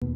Hey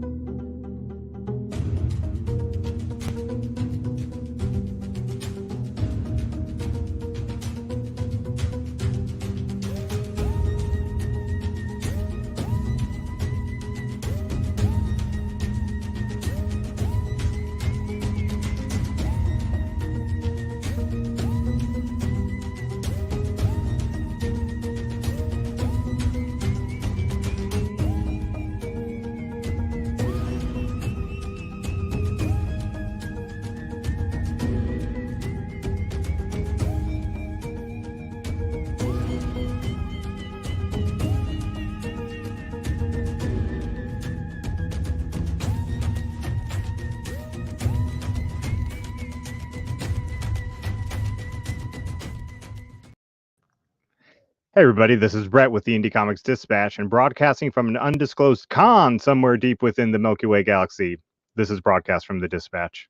everybody, this is Brett with the Indie Comics Dispatch and broadcasting from an undisclosed con somewhere deep within the Milky Way galaxy. This is broadcast from the Dispatch.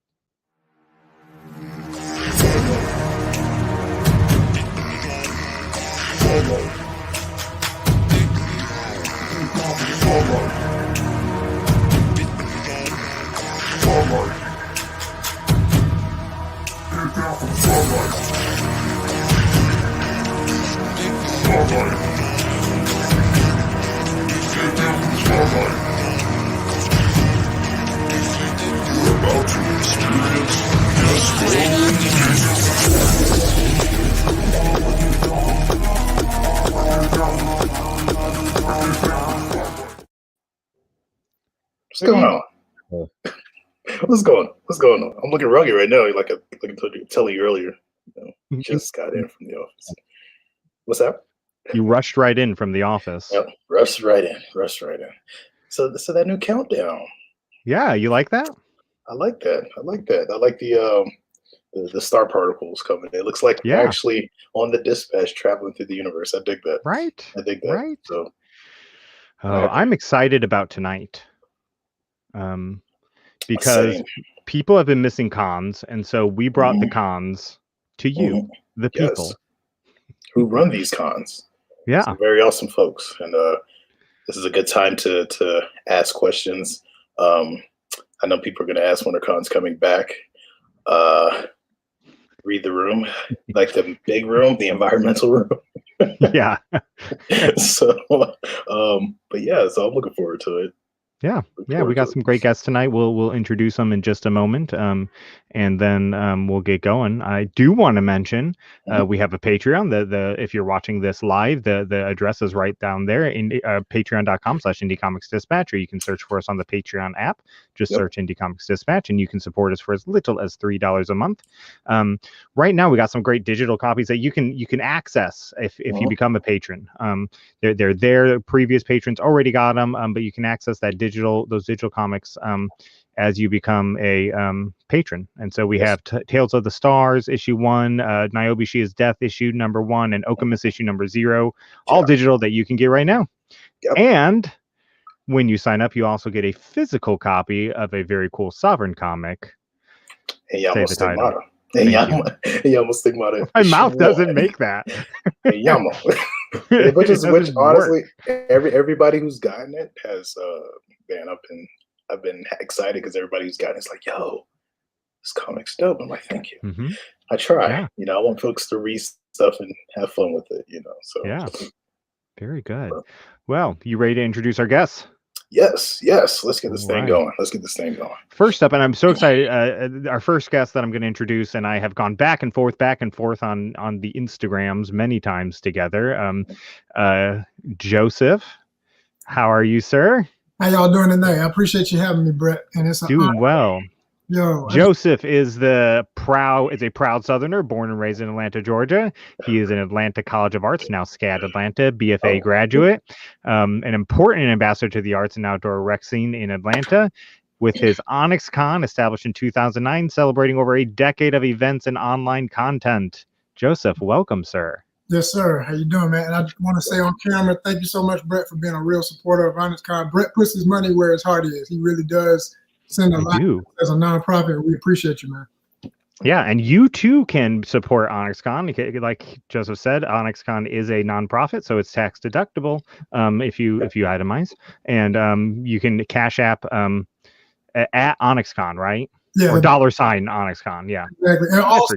What's going on? What's going on? I'm looking rugged right now. Like I telling you earlier. Just got in from the office. What's that? You rushed right in from the office. Yep, rushed right in. So that new countdown. Yeah, you like that? I like that. I like the star particles coming. It looks like we're actually on the Dispatch traveling through the universe. I dig that. Right. I dig that. Right. So, I'm excited about tonight. Because people have been missing cons, and so we brought the cons to you, the people who run these cons. Yeah, some very awesome folks, and this is a good time to ask questions. I know people are going to ask when the con's coming back. Read the room, like the big room, the environmental room. Yeah. So, but yeah, so I'm looking forward to it. Yeah, we got some great guests tonight. We'll introduce them in just a moment, and then we'll get going. I do want to mention we have a Patreon. The if you're watching this live, the address is right down there in patreon.com/IndieComicsDispatch, or you can search for us on the Patreon app. Just search Indie Comics Dispatch, and you can support us for as little as $3 a month. Right now, we got some great digital copies that you can access if you become a patron. They're there. Previous patrons already got them, but you can access those digital comics as you become a patron. And so we have Tales of the Stars issue 1, Niobe Shia's Death issue number 1, and Okamus issue number 0, all digital that you can get right now. And when you sign up, you also get a physical copy of a very cool Sovereign comic. Say the title. My mouth doesn't make that. Which honestly, everybody who's gotten it has man, I've been excited because everybody who's gotten it's like, yo, this comic's dope. I'm like, thank you. I try. I want folks to read stuff and have fun with it, So yeah. Very good. Well, you ready to introduce our guests? Yes. Let's get this thing going. First up, and I'm so excited, our first guest that I'm going to introduce, and I have gone back and forth on the Instagrams many times together. Joseph, how are you, sir? How y'all doing tonight? I appreciate you having me, Brett. And it's doing well. Yo, Joseph is a proud Southerner, born and raised in Atlanta, Georgia. He is an Atlanta College of Arts, now SCAD Atlanta, BFA graduate, an important ambassador to the arts and outdoor rec scene in Atlanta, with his Onyx Con established in 2009, celebrating over a decade of events and online content. Joseph, welcome, sir. Yes, sir. How you doing, man? And I just want to say on camera, thank you so much, Brett, for being a real supporter of Onyx Con. Brett puts his money where his heart is. He really does send a lot as a nonprofit. We appreciate you, man. Yeah, and you too can support OnyxCon. Like Joseph said, OnyxCon is a nonprofit, so it's tax deductible if you itemize, and you can Cash App at OnyxCon, right? Yeah, or $ OnyxCon. Yeah, exactly. And also,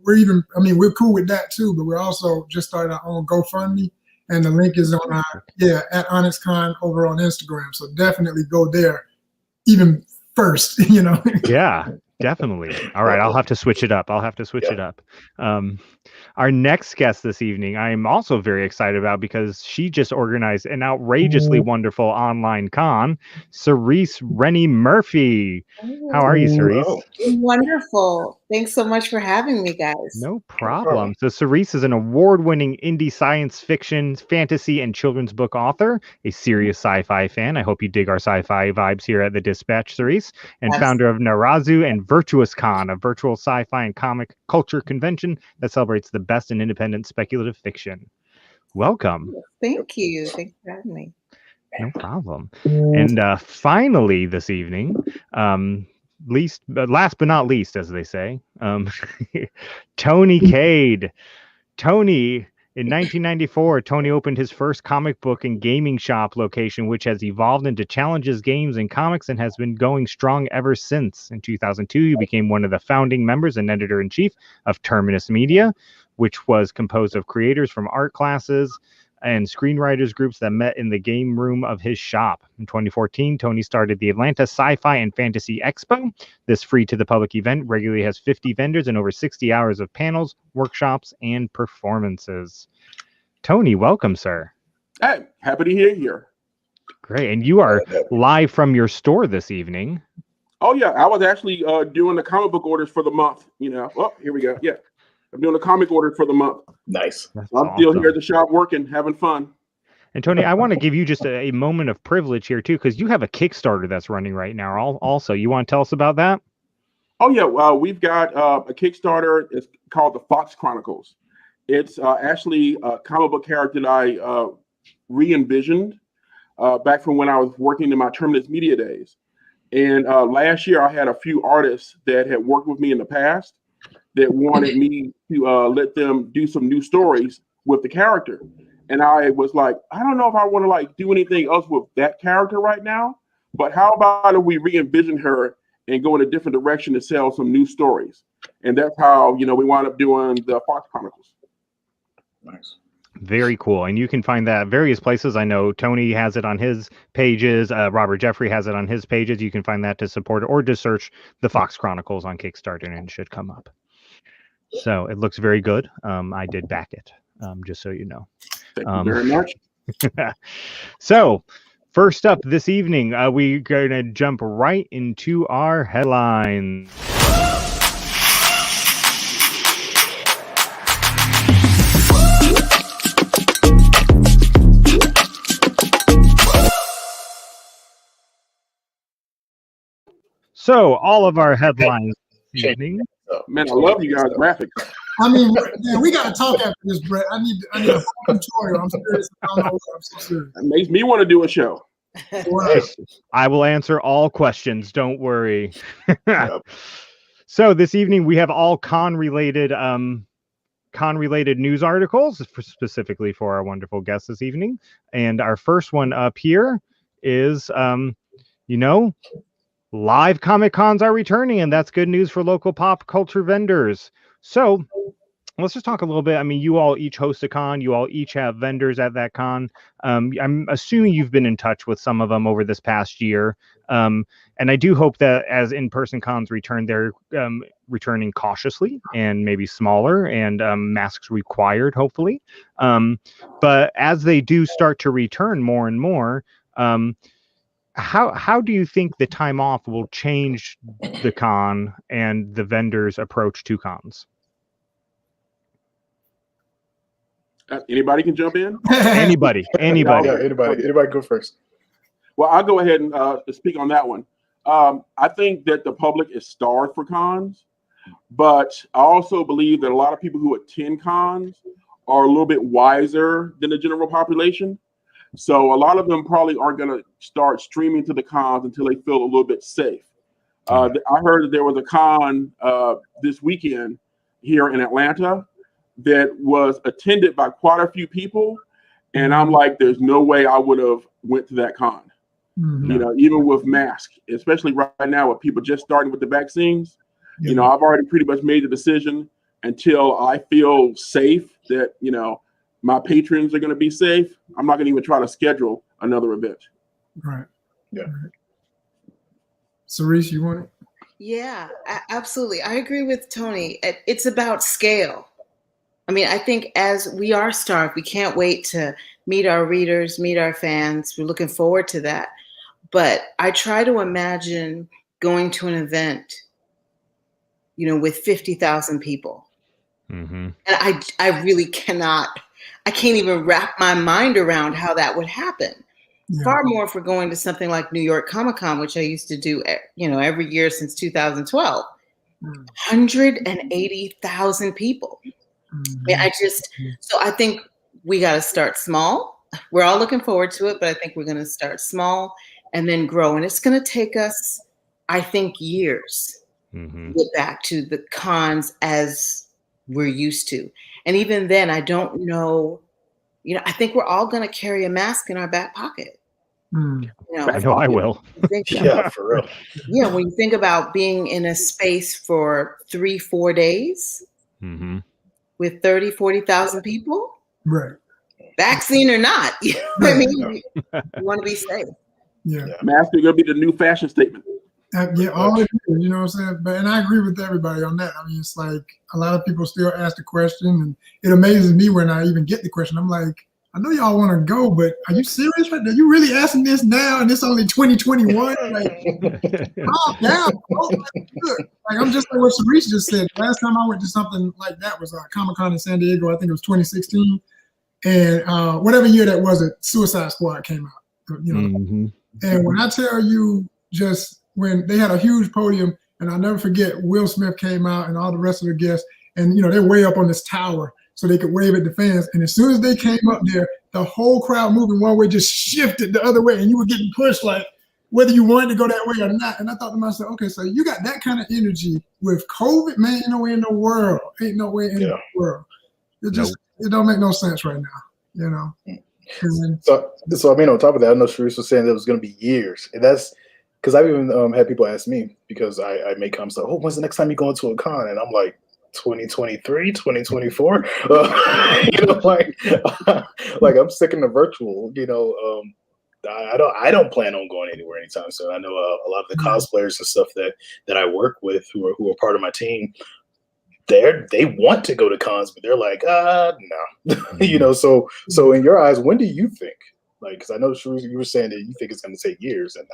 we're cool with that too, but we're also just started our own GoFundMe, and the link is on our at OnyxCon over on Instagram. So definitely go there, even first. Yeah, definitely. All right, I'll have to switch it up. Our next guest this evening, I am also very excited about because she just organized an outrageously wonderful online con, Cerise Rennie Murphy. How are you, Cerise? Wonderful. Thanks so much for having me, guys. No problem. So Cerise is an award-winning indie science fiction, fantasy, and children's book author, a serious sci-fi fan. I hope you dig our sci-fi vibes here at the Dispatch, Cerise, and founder of Narazu and Virtuous Con, a virtual sci-fi and comic culture convention that celebrates the best in independent speculative fiction. Welcome. Thank you. Thanks for having me. No problem. And finally this evening, last but not least, as they say, Tony Cade. Tony, in 1994, Tony opened his first comic book and gaming shop location, which has evolved into Challenges Games and Comics and has been going strong ever since. In 2002, he became one of the founding members and editor-in-chief of Terminus Media, which was composed of creators from art classes and screenwriters groups that met in the game room of his shop. In 2014, Tony started the Atlanta Sci-Fi and Fantasy Expo. This free to the public event regularly has 50 vendors and over 60 hours of panels, workshops, and performances. Tony, welcome, sir. Hey, happy to hear you. Great. And you are live from your store this evening. Oh, yeah. I was actually doing the comic book orders for the month. Oh, here we go. Yeah. I'm doing a comic order for the month. Nice. I'm still here at the shop working, having fun. And Tony, I want to give you just a moment of privilege here too, because you have a Kickstarter that's running right now. Also, you want to tell us about that? Oh yeah, we've got a Kickstarter. It's called the Fox Chronicles. It's actually a comic book character that I re-envisioned back from when I was working in my Terminus Media days. And last year, I had a few artists that had worked with me in the past that wanted me to let them do some new stories with the character. And I was like, I don't know if I want to do anything else with that character right now, but how about if we re-envision her and go in a different direction to sell some new stories? And that's how, we wound up doing the Fox Chronicles. Nice. Very cool. And you can find that at various places. I know Tony has it on his pages. Robert Jeffrey has it on his pages. You can find that to support it, or just search the Fox Chronicles on Kickstarter and it should come up. So it looks very good. I did back it, just so you know. Thank you very much. So first up this evening, we're going to jump right into our headlines. So all of our headlines this evening. Man, I love you guys' graphics. We got to talk after this, Brett. I need a tutorial. I'm serious. I'm so serious. It makes me want to do a show. I will answer all questions. Don't worry. So this evening we have all con-related news articles, specifically for our wonderful guests this evening. And our first one up here is, live Comic Cons are returning, and that's good news for local pop culture vendors. So let's just talk a little bit. You all each host a con. You all each have vendors at that con. I'm assuming you've been in touch with some of them over this past year. And I do hope that as in-person cons return, they're returning cautiously and maybe smaller and masks required, hopefully. But as they do start to return more and more, how do you think the time off will change the con and the vendors' approach to cons? Anybody can jump in? Anybody. Yeah, anybody go first. Well, I'll go ahead and speak on that one. I think that the public is starved for cons, but I also believe that a lot of people who attend cons are a little bit wiser than the general population. So a lot of them probably aren't going to start streaming to the cons until they feel a little bit safe. I heard that there was a con this weekend here in Atlanta that was attended by quite a few people. And I'm like, there's no way I would have went to that con. You know, even with masks, especially right now with people just starting with the vaccines. You know, I've already pretty much made the decision until I feel safe that, you know, my patrons are going to be safe. I'm not going to even try to schedule another event. Right. Yeah. Right. Cerise, you want it? Yeah, absolutely. I agree with Tony. It's about scale. I mean, I think as we are starved, we can't wait to meet our readers, meet our fans. We're looking forward to that. But I try to imagine going to an event, you know, with 50,000 people. And I really cannot, I can't even wrap my mind around how that would happen. Far more if we're going to something like New York Comic Con, which I used to do, you know, every year since 2012. 180,000 people. I think we got to start small. We're all looking forward to it, but I think we're going to start small and then grow. And it's going to take us, I think, years to get back to the cons as we're used to. And even then, I don't know, you know, I think we're all going to carry a mask in our back pocket. You know, I know I will. Yeah, for real. Yeah, when you think about being in a space for 3-4 days with 40,000 people, right? Vaccine or not, you know what I mean? You want to be safe. Yeah. Mask is going to be the new fashion statement. All it is, you know what I'm saying? But and I agree with everybody on that. I mean, it's like a lot of people still ask the question, and it amazes me when I even get the question. I'm like, I know y'all want to go, but are you serious right now? You really asking this now, and it's only 2021? Like, calm down. Like, I'm just like what Cerise just said. Last time I went to something like that was Comic-Con in San Diego. I think it was 2016. And whatever year that was, Suicide Squad came out. You know, and when I tell you, just when they had a huge podium, and I'll never forget, Will Smith came out and all the rest of the guests, and you know, they're way up on this tower so they could wave at the fans. And as soon as they came up there, the whole crowd moving one way just shifted the other way, and you were getting pushed like whether you wanted to go that way or not. And I thought to myself, okay, so you got that kind of energy with COVID, man. Ain't no way in the world. Ain't no way in the world. It just it don't make no sense right now, you know. So I mean, on top of that, I know Sharice was saying that it was going to be years, and that's because I've even had people ask me, because I make comments like, "Oh, when's the next time you going to a con?" And I'm like, 2023, 2024. You know, like I'm sticking to virtual. You know, I don't plan on going anywhere anytime soon. I know a lot of the cosplayers and stuff that I work with who are part of my team. They want to go to cons, but they're like, no. You know, so in your eyes, when do you think? Like, because I know Sharice, you were saying that you think it's going to take years, and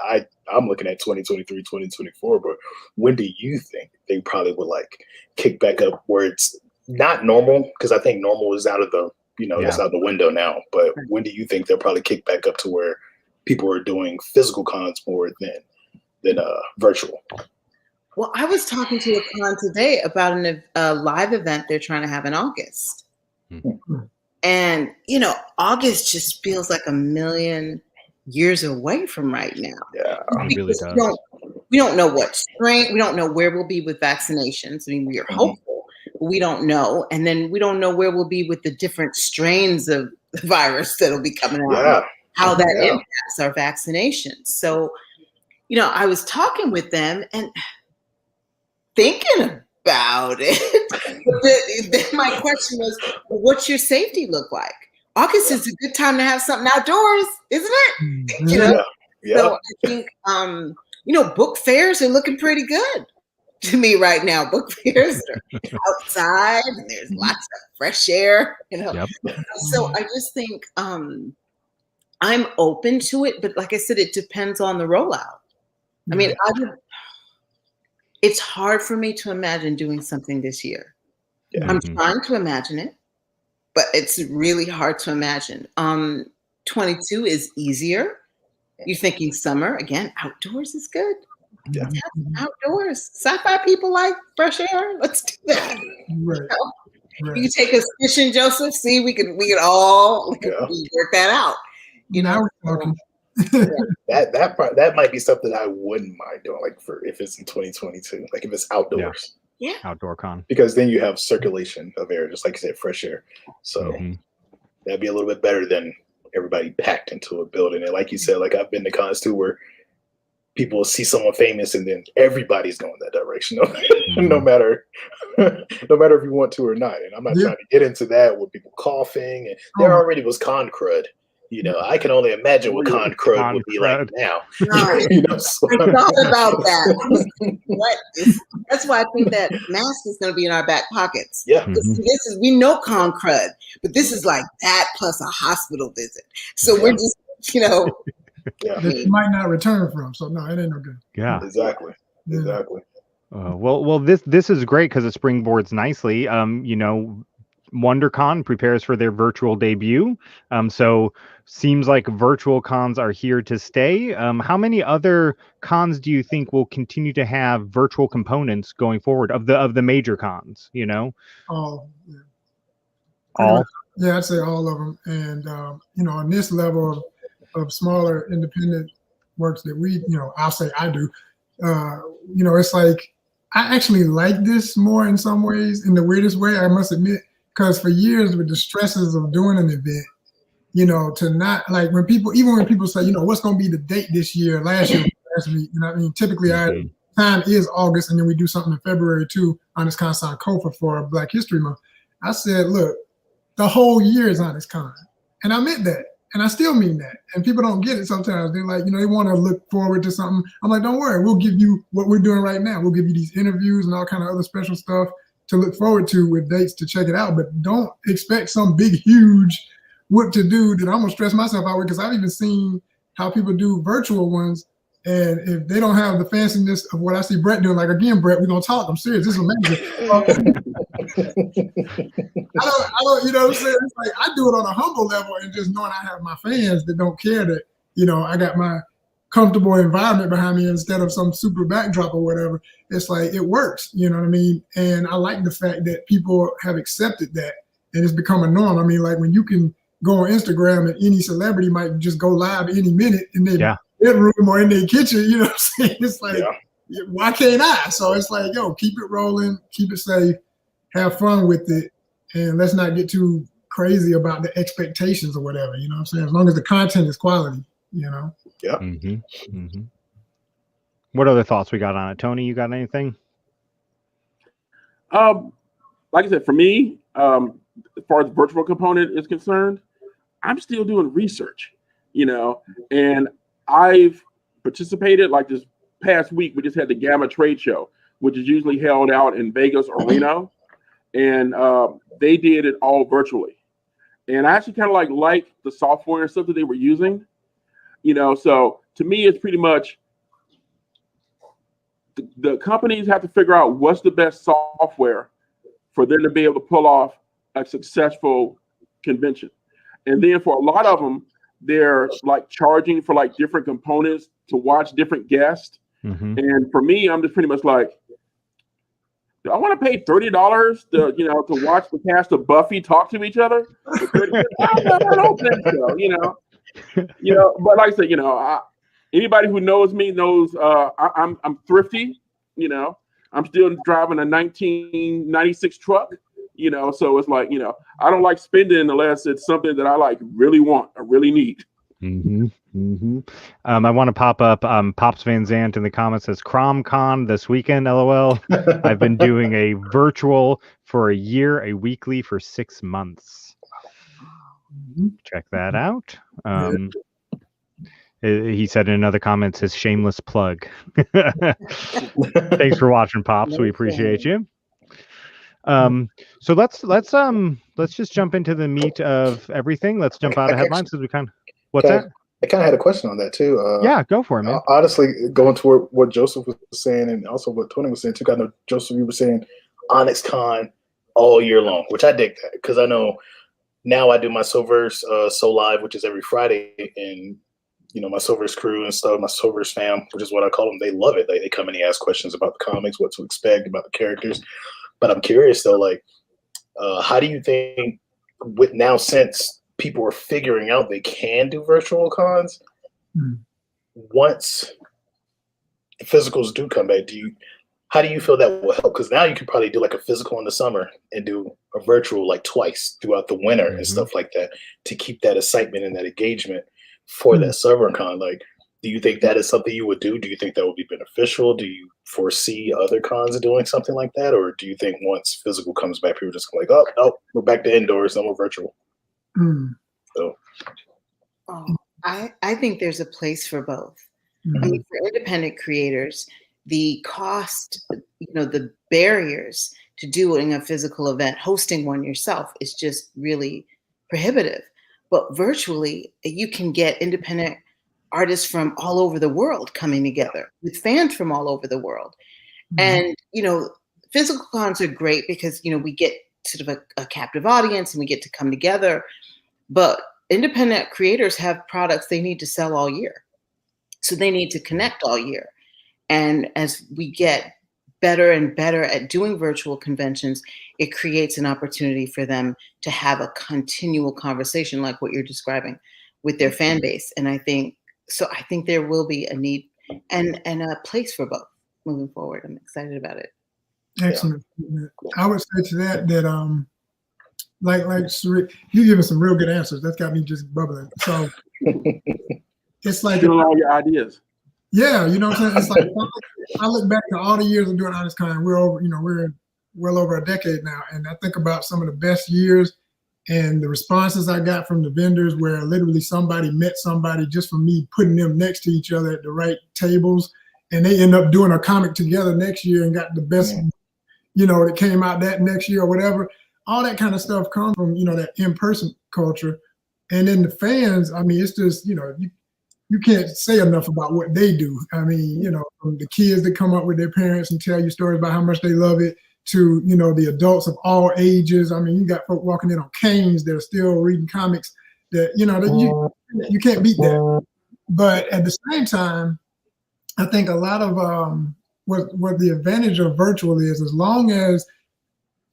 I'm looking at 2023, 2024. But when do you think they probably would like kick back up where it's not normal? Because I think normal is out of the that's out the window now. But when do you think they'll probably kick back up to where people are doing physical cons more than virtual? Well, I was talking to a con today about a live event they're trying to have in August. And, you know, August just feels like a million years away from right now. Yeah, it really does. We don't know what strain, we don't know where we'll be with vaccinations. I mean, we are hopeful, but we don't know. And then we don't know where we'll be with the different strains of the virus that'll be coming out, how that impacts our vaccinations. So, you know, I was talking with them and thinking about it. Then my question was, well, what's your safety look like? August is a good time to have something outdoors, isn't it? You know? So I think, you know, book fairs are looking pretty good to me right now. Book fairs are outside and there's lots of fresh air, you know? So I just think I'm open to it, but like I said, it depends on the rollout. I mean, it's hard for me to imagine doing something this year. I'm trying to imagine it, but it's really hard to imagine. 22 is easier. You're thinking summer. Again, outdoors is good. Yeah. Outdoors. Sci-fi people like fresh air. Let's do that. Right. You can take us fishing, Joseph. See, we could all work that out. You know, we're talking. that might be something I wouldn't mind doing, like for if it's in 2022, like if it's outdoors. Yeah. Outdoor con. Because then you have circulation of air, just like you said, fresh air. So that'd be a little bit better than everybody packed into a building. And like you said, like I've been to cons too where people see someone famous and then everybody's going that direction, no matter if you want to or not. And I'm not trying to get into that with people coughing. And there already was con crud. You know, I can only imagine what con crud would be like now. You know, so I thought about that. That's why I think that mask is going to be in our back pockets. Yeah, this is, we know con crud, but this is like that plus a hospital visit. So we're just, you know, that you might not return from. So no, it ain't no good. Yeah, exactly. Well, this is great because it springboards nicely. You know, WonderCon prepares for their virtual debut. So seems like virtual cons are here to stay. How many other cons do you think will continue to have virtual components going forward of the major cons, you know? All. Yeah, I'd say all of them. And you know, on this level of smaller independent works that we, you know, I'll say I do, you know, it's like I actually like this more in some ways, in the weirdest way, I must admit. Because for years with the stresses of doing an event, you know, to not like when people say, you know, what's going to be the date this year, last year, you know what I mean? Typically our time is August and then we do something in February too on this con Sankofa for Black History Month. I said, look, the whole year is on this con. And I meant that. And I still mean that. And people don't get it sometimes. They're like, you know, they want to look forward to something. I'm like, don't worry, we'll give you what we're doing right now. We'll give you these interviews and all kind of other special stuff to look forward to with dates to check it out, but don't expect some big, huge what to do that I'm gonna stress myself out with, because I've even seen how people do virtual ones, and if they don't have the fanciness of what I see Brett doing, like again, Brett, we're gonna talk. I'm serious. This is amazing. I don't, you know what I'm saying? It's like I do it on a humble level, and just knowing I have my fans that don't care that, you know, I got my comfortable environment behind me instead of some super backdrop or whatever. It's like it works, you know what I mean? And I like the fact that people have accepted that and it's become a norm. I mean, like when you can go on Instagram and any celebrity might just go live any minute in their bedroom or in their kitchen, you know what I'm saying? It's like, why can't I? So it's like, yo, keep it rolling, keep it safe, have fun with it, and let's not get too crazy about the expectations or whatever, you know what I'm saying? As long as the content is quality, you know? Yeah. What other thoughts we got on it? Tony, you got anything? Like I said, for me, as far as the virtual component is concerned, I'm still doing research, you know, and I've participated, like this past week, we just had the Gamma Trade Show, which is usually held out in Vegas or Reno, and they did it all virtually. And I actually kind of like the software and stuff that they were using, you know, so to me, it's pretty much the companies have to figure out what's the best software for them to be able to pull off a successful convention. And then for a lot of them, they're like charging for like different components to watch different guests. And for me, I'm just pretty much like, do I want to pay $30 to, you know, to watch the cast of Buffy talk to each other? I don't think so, you know. But like I said, you know, anybody who knows me knows I'm thrifty, you know. I'm still driving a 1996 truck, you know, so it's like, you know, I don't like spending unless it's something that I like really want or really need. I want to pop up Pops Van Zant in the comments says CromCon this weekend, LOL. I've been doing a virtual for a year, a weekly for 6 months. Check that out. He said in another comment, his shameless plug. Thanks for watching, Pops. We appreciate you. So let's just jump into the meat of everything. Let's jump out of headlines because we kind of I kind of had a question on that too. Yeah, go for it, man. Honestly, going toward what Joseph was saying and also what Tony was saying too. I know Joseph, you were saying OnyxCon all year long, which I dig that because I know now I do my Soulverse So Live, which is every Friday, and you know my Soulverse crew and stuff, my Soulverse fam, which is what I call them. They love it. They come in and ask questions about the comics, what to expect about the characters. But I'm curious though, like, how do you think with now since people are figuring out they can do virtual cons, once the physicals do come back, how do you feel that will help? Because now you can probably do like a physical in the summer and do a virtual like twice throughout the winter and stuff like that to keep that excitement and that engagement for that ServerCon. Like, do you think that is something you would do? Do you think that would be beneficial? Do you foresee other cons doing something like that? Or do you think once physical comes back, people just go like, oh, no, we're back to indoors, no more virtual? So, I think there's a place for both. I mean, for independent creators, the cost, the barriers to doing a physical event, hosting one yourself, is just really prohibitive. But virtually, you can get independent artists from all over the world coming together with fans from all over the world. And, physical cons are great because, we get sort of a captive audience and we get to come together. But independent creators have products they need to sell all year. So they need to connect all year. And as we get better and better at doing virtual conventions, it creates an opportunity for them to have a continual conversation like what you're describing with their fan base. And I think there will be a need and a place for both moving forward. I'm excited about it. Excellent. I would say to that like Sarik, you giving some real good answers. That's got me just bubbling. So it's like all your ideas. Yeah, you know what I'm saying? It's like I look back to all the years of doing HonestCon. We're well over a decade now, and I think about some of the best years and the responses I got from the vendors, where literally somebody met somebody just from me putting them next to each other at the right tables, and they end up doing a comic together next year and got the best, that came out that next year or whatever. All that kind of stuff comes from that in-person culture, and then the fans. I mean, it's just you can't say enough about what they do. I mean, from the kids that come up with their parents and tell you stories about how much they love it to, the adults of all ages. I mean, you got folk walking in on canes that are still reading comics that, that you can't beat that. But at the same time, I think a lot of what the advantage of virtual is, as long as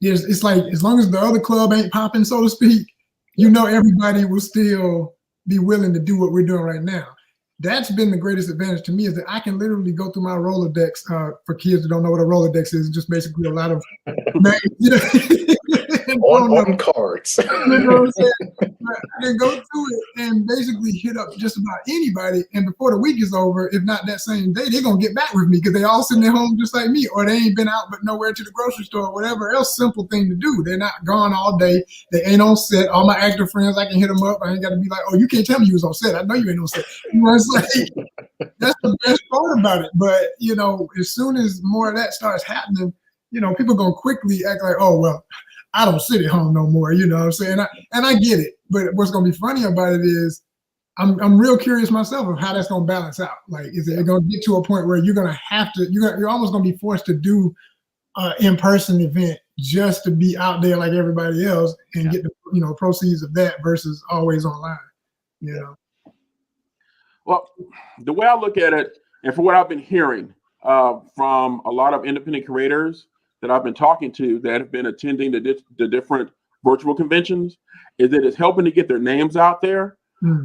the other club ain't popping, so to speak, everybody will still be willing to do what we're doing right now. That's been the greatest advantage to me, is that I can literally go through my Rolodex. For kids that don't know what a Rolodex is, just basically a lot of names, on cards. You know what I'm saying? I can go through it and basically hit up just about anybody, and before the week is over, if not that same day, they're gonna get back with me because they all sitting at home just like me, or they ain't been out but nowhere to the grocery store or whatever else simple thing to do. They're not gone all day. They ain't on set. All my actor friends, I can hit them up. I ain't got to be like, oh, you can't tell me you was on set. I know you ain't on set. It's like, that's the best part about it. But as soon as more of that starts happening, people gonna quickly act like, oh well, I don't sit at home no more. You know what I'm saying? And I get it. But what's gonna be funny about it is I'm real curious myself of how that's gonna balance out. Like, is it gonna get to a point where you're gonna have to, you're almost gonna be forced to do an in-person event just to be out there like everybody else and get the proceeds of that versus always online. Well, the way I look at it, and from what I've been hearing from a lot of independent creators that I've been talking to that have been attending the different virtual conventions, is that it's helping to get their names out there,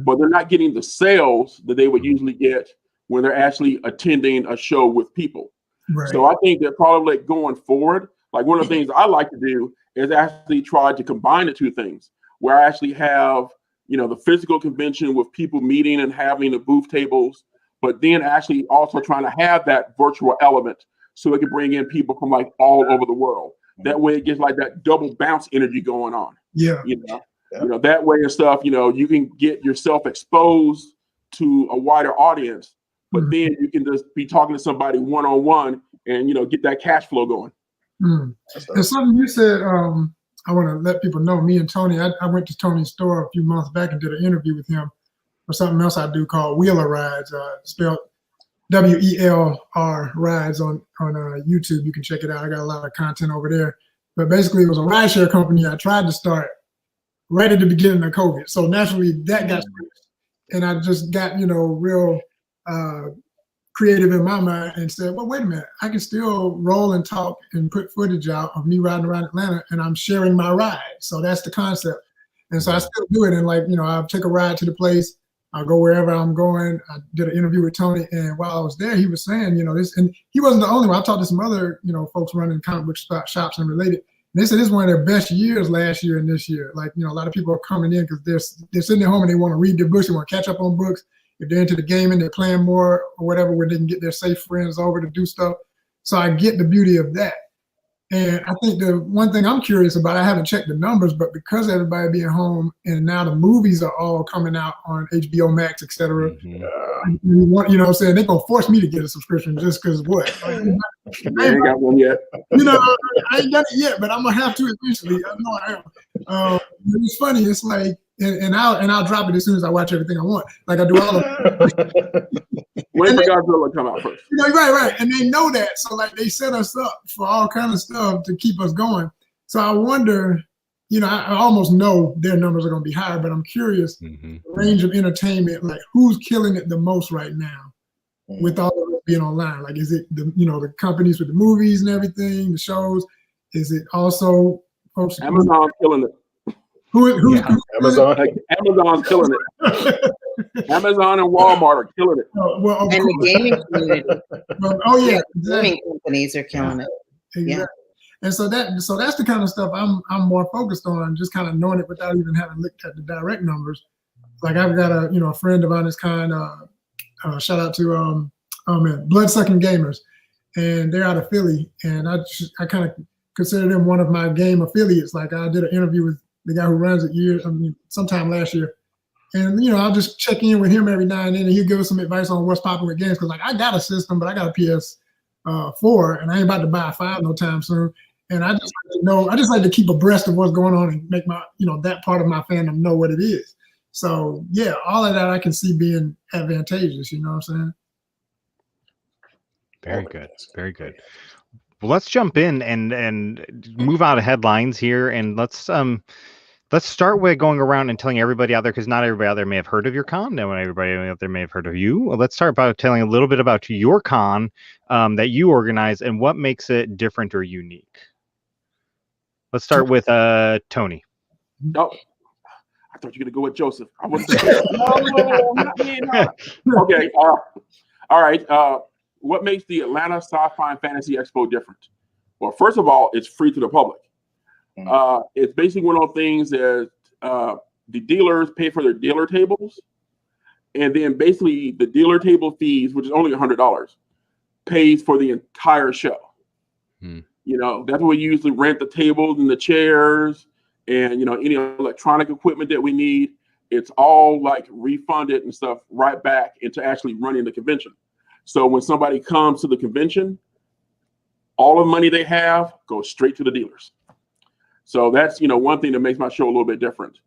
but they're not getting the sales that they would usually get when they're actually attending a show with people. Right. So I think that probably going forward, like one of the things I like to do is actually try to combine the two things, where I actually have the physical convention with people meeting and having the booth tables, but then actually also trying to have that virtual element so it can bring in people from like all over the world. That way it gets like that double bounce energy going on. That way and stuff, you can get yourself exposed to a wider audience, but then you can just be talking to somebody one-on-one and, get that cash flow going. There's something you said, I want to let people know, me and Tony, I went to Tony's store a few months back and did an interview with him for something else I do called Wheeler Rides, spelled WELR Rides on YouTube. You can check it out. I got a lot of content over there. But basically, it was a rideshare company I tried to start right at the beginning of COVID. So naturally, that got switched. And I just got, real creative in my mind and said, well, wait a minute, I can still roll and talk and put footage out of me riding around Atlanta, and I'm sharing my ride. So that's the concept. And so I still do it. And I'll take a ride to the place, I'll go wherever I'm going. I did an interview with Tony, and while I was there, he was saying, this, and he wasn't the only one. I talked to some other, folks running comic book shops and related. And they said this is one of their best years last year and this year. Like, a lot of people are coming in because they're sitting at home and they want to read their books, they want to catch up on books. If they're into the gaming, they're playing more or whatever, where they can get their safe friends over to do stuff. So I get the beauty of that. And I think the one thing I'm curious about, I haven't checked the numbers, but because everybody being home and now the movies are all coming out on HBO Max, et cetera, what I'm saying, they're going to force me to get a subscription just because what? I ain't got one yet. I ain't got it yet, but I'm going to have to eventually. I know I am. It's funny. It's like, and I'll drop it as soon as I watch everything I want. Like I do all of Wait for Godzilla to come out first. Right. And they know that. So like they set us up for all kind of stuff to keep us going. So I wonder, I almost know their numbers are going to be higher, but I'm curious, the range of entertainment, like who's killing it the most right now with all of it being online? Like, is it the companies with the movies and everything, the shows? Is it also folks? Amazon's killing it. Who's Amazon? Amazon's killing it. Amazon and Walmart are killing it. And the gaming community. Exactly. Gaming companies are killing it. Exactly. Yeah. And so that's the kind of stuff I'm more focused on, just kind of knowing it without even having looked at the direct numbers. Like I've got a friend of honest kind. Shout out to Bloodsucking Gamers, and they're out of Philly, and I kind of consider them one of my game affiliates. Like I did an interview with the guy who runs it sometime last year. And, I'll just check in with him every now and then, and he'll give us some advice on what's popping with games. Because, like, I got a system, but I got a PS4, and I ain't about to buy a 5 no time soon. And I just like to keep abreast of what's going on and make my, that part of my fandom know what it is. So, yeah, all of that I can see being advantageous, you know what I'm saying? Very good. Very good. Well, let's jump in and move out of headlines here, and let's start with going around and telling everybody out there, because not everybody out there may have heard of your con. Not everybody out there may have heard of you. Well, let's start by telling a little bit about your con that you organize and what makes it different or unique. Let's start with Tony. No, I thought you were going to go with Joseph. I wasn't there. No, not me. No. Okay. All right. What makes the Atlanta Sci-Fi and Fantasy Expo different? Well, first of all, it's free to the public. It's basically one of those things that the dealers pay for their dealer tables, and then basically the dealer table fees, which is only $100, pays for the entire show. That's what we usually rent the tables and the chairs and any electronic equipment that we need. It's all like refunded and stuff right back into actually running the convention. So when somebody comes to the convention, all the money they have goes straight to the dealers. So that's, one thing that makes my show a little bit different.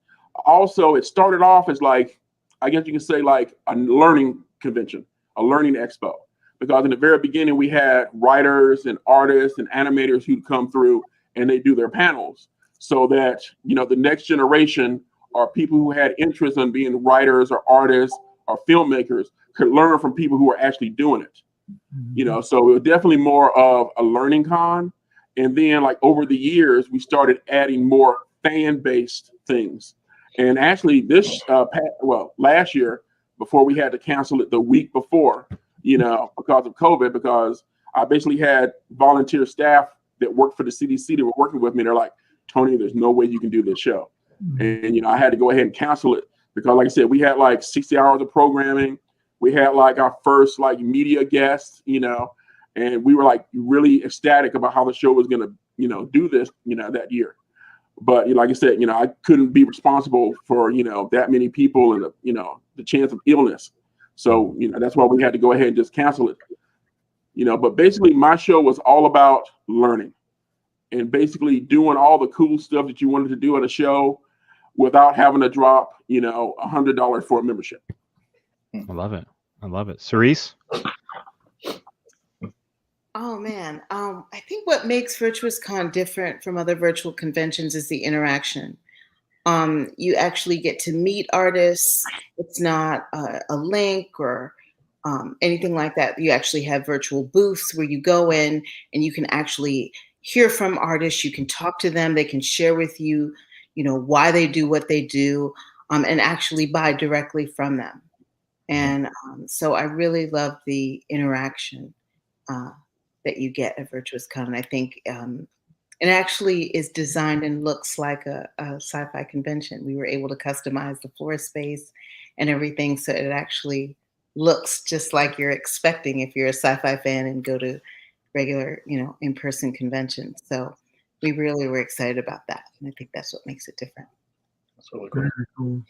Also, it started off as like, I guess you can say like a learning convention, a learning expo. Because in the very beginning, we had writers and artists and animators who'd come through and they do their panels so that, the next generation or people who had interest in being writers or artists or filmmakers could learn from people who are actually doing it. So it was definitely more of a learning con. And then like over the years, we started adding more fan-based things. And actually last year, before we had to cancel it the week before, because of COVID, because I basically had volunteer staff that worked for the CDC that were working with me. They're like, Tony, there's no way you can do this show. And, I had to go ahead and cancel it because like I said, we had like 60 hours of programming. We had like our first like media guests, and we were like really ecstatic about how the show was going to, do this, that year. But like I said, I couldn't be responsible for, that many people and, the chance of illness. So, that's why we had to go ahead and just cancel it. But basically my show was all about learning and basically doing all the cool stuff that you wanted to do at a show without having to drop, $100 for a membership. I love it. Cerise? Oh man, I think what makes Virtuous Con different from other virtual conventions is the interaction. You actually get to meet artists. It's not a link or anything like that. You actually have virtual booths where you go in and you can actually hear from artists. You can talk to them. They can share with you, why they do what they do, and actually buy directly from them. And so I really love the interaction that you get at Virtuous Con. And I think it actually is designed and looks like a sci-fi convention. We were able to customize the floor space and everything, so it actually looks just like you're expecting if you're a sci-fi fan and go to regular, in-person conventions. So we really were excited about that, and I think that's what makes it different. That's really cool. Very cool.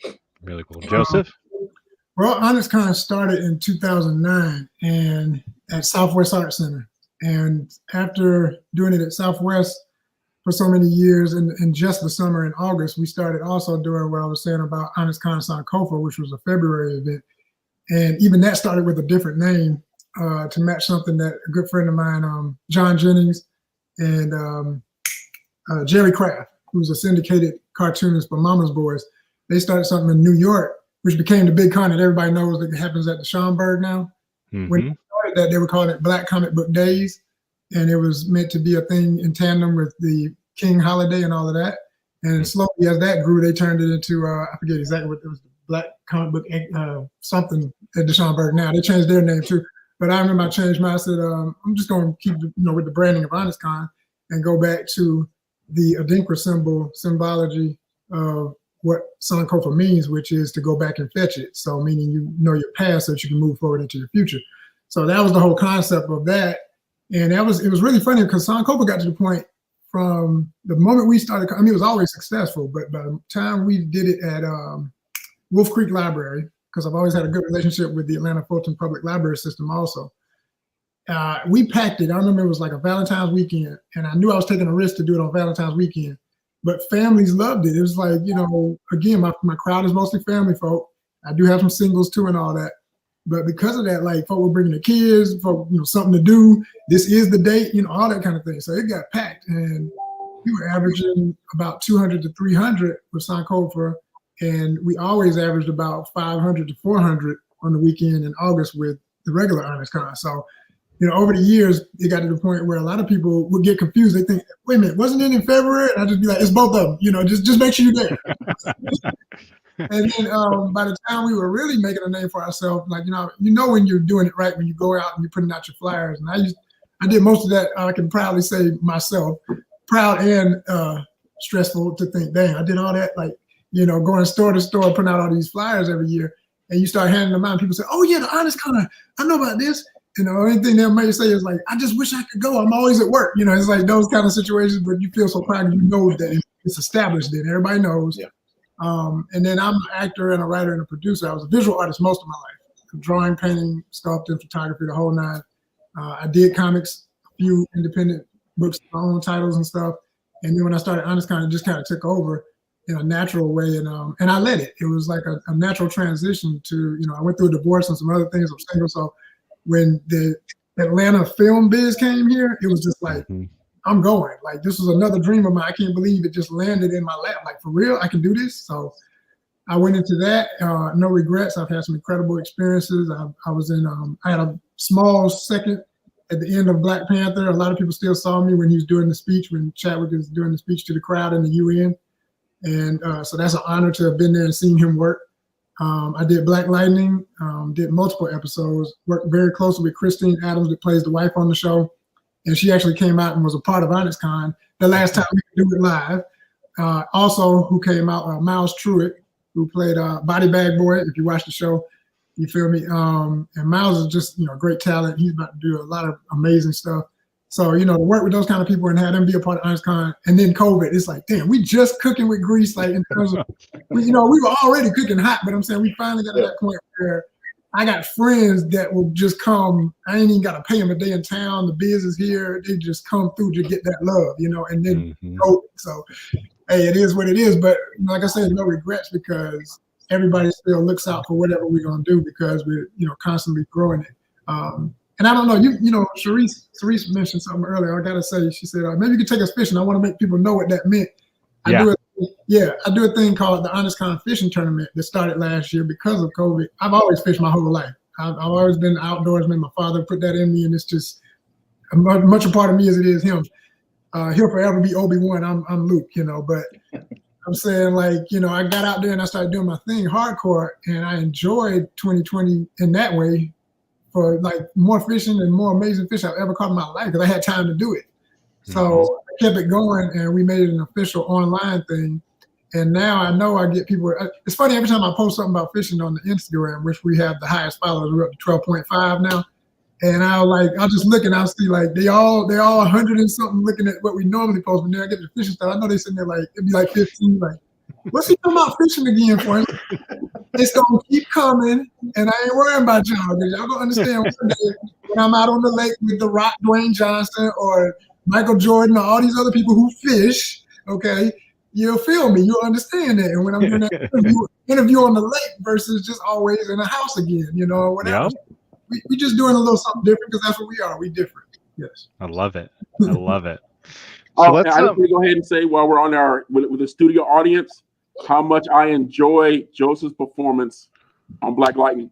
Really cool. Joseph? Well, HonestCon started in 2009 and at Southwest Art Center. And after doing it at Southwest for so many years, and just the summer in August, we started also doing what I was saying about HonestCon Sankofa, which was a February event. And even that started with a different name to match something that a good friend of mine, John Jennings, and Jerry Kraft, who's a syndicated cartoonist for Mama's Boys, they started something in New York, which became the big con that everybody knows that happens at the Schomburg now. Mm-hmm. When they started that, they were calling it Black Comic Book Days, and it was meant to be a thing in tandem with the King holiday and all of that. And slowly, as that grew, they turned it into I forget exactly what it was, Black Comic Book something at the Schomburg now. They changed their name too, but I remember I changed mine. I said I'm just going to keep with the branding of HonestCon and go back to the Adinkra symbology of what Sankofa means, which is to go back and fetch it. So meaning you know your past so that you can move forward into your future. So that was the whole concept of that. And it was really funny because Sankofa got to the point from the moment we started, I mean, it was always successful, but by the time we did it at Wolf Creek Library, because I've always had a good relationship with the Atlanta Fulton Public Library System also, we packed it. I remember it was like a Valentine's weekend, and I knew I was taking a risk to do it on Valentine's weekend. But families loved it. It was like, again, my crowd is mostly family folk. I do have some singles too and all that. But because of that, like folk were bringing their kids, folk, something to do. This is the date, all that kind of thing. So it got packed. And we were averaging about 200 to 300 with Sankofa. And we always averaged about 500 to 400 on the weekend in August with the regular HonestCon. So, over the years, it got to the point where a lot of people would get confused. They think, wait a minute, wasn't it in February? And I'd just be like, it's both of them, just make sure you're there. And then by the time we were really making a name for ourselves, like, when you're doing it right, when you go out and you're putting out your flyers. And I did most of that, I can proudly say myself, proud and stressful to think, dang, I did all that, like, going store to store, putting out all these flyers every year. And you start handing them out, and people say, oh yeah, the HonestCon, I know about this. Anything they may say is like, I just wish I could go. I'm always at work. It's like those kind of situations, but you feel so proud that it's established then. Everybody knows. Yeah. And then I'm an actor and a writer and a producer. I was a visual artist most of my life. Drawing, painting, sculpting, photography, the whole nine. I did comics, a few independent books, my own titles and stuff. And then when I started HonestCon, it just kind of took over in a natural way. And I let it. It was like a natural transition to, I went through a divorce and some other things. I'm single, so when the Atlanta film biz came here, it was just like, I'm going. Like, this was another dream of mine. I can't believe it just landed in my lap. Like, for real, I can do this. So I went into that. No regrets. I've had some incredible experiences. I was in, I had a small second at the end of Black Panther. A lot of people still saw me when he was doing the speech, when Chadwick was doing the speech to the crowd in the UN. And so that's an honor to have been there and seen him work. I did Black Lightning, did multiple episodes, worked very closely with Christine Adams that plays the wife on the show. And she actually came out and was a part of HonestCon the last time we could do it live. Also, who came out, Miles Truitt, who played Body Bag Boy, if you watch the show, you feel me? And Miles is just, great talent. He's about to do a lot of amazing stuff. So, to work with those kind of people and have them be a part of HonestCon, and then COVID, it's like, damn, we just cooking with grease, like in terms of, we were already cooking hot, but I'm saying we finally got to that point where I got friends that will just come. I ain't even got to pay them a day in town. The biz is here. They just come through to get that love, and then COVID. So, hey, it is what it is. But like I said, no regrets because everybody still looks out for whatever we're going to do because we're, constantly growing it. And I don't know, Sharice mentioned something earlier. I gotta say, she said, maybe you could take us fishing. I want to make people know what that meant. I do a thing called the HonestCon Fishing Tournament that started last year because of COVID. I've always fished my whole life. I've always been outdoorsman. My father put that in me, and it's just as much a part of me as it is him. He'll forever be Obi-Wan. I'm Luke, but I'm saying, like, you know, I got out there and I started doing my thing hardcore, and I enjoyed 2020 in that way for like more fishing and more amazing fish I've ever caught in my life because I had time to do it. So I kept it going, and we made it an official online thing. And now I know I get people. It's funny, every time I post something about fishing on the Instagram, which we have the highest followers, we're up to 12.5 now. And I'll just look and I'll see like they all 100 and something looking at what we normally post. But then I get the fishing stuff. I know they sitting there like it'd be like 15. Like, what's he talking about fishing again for? It's gonna keep coming, and I ain't worrying about y'all. Y'all gonna understand one day when I'm out on the lake with The Rock, Dwayne Johnson, or Michael Jordan, or all these other people who fish. Okay, you'll feel me. You'll understand that. And when I'm doing that interview on the lake versus just always in a house again, you know, or whatever. Yep. We just doing a little something different because that's what we are. We different. Yes. I love it. I love it. So I just want to go ahead and say while we're on our with the studio audience, how much I enjoy Joseph's performance on Black Lightning.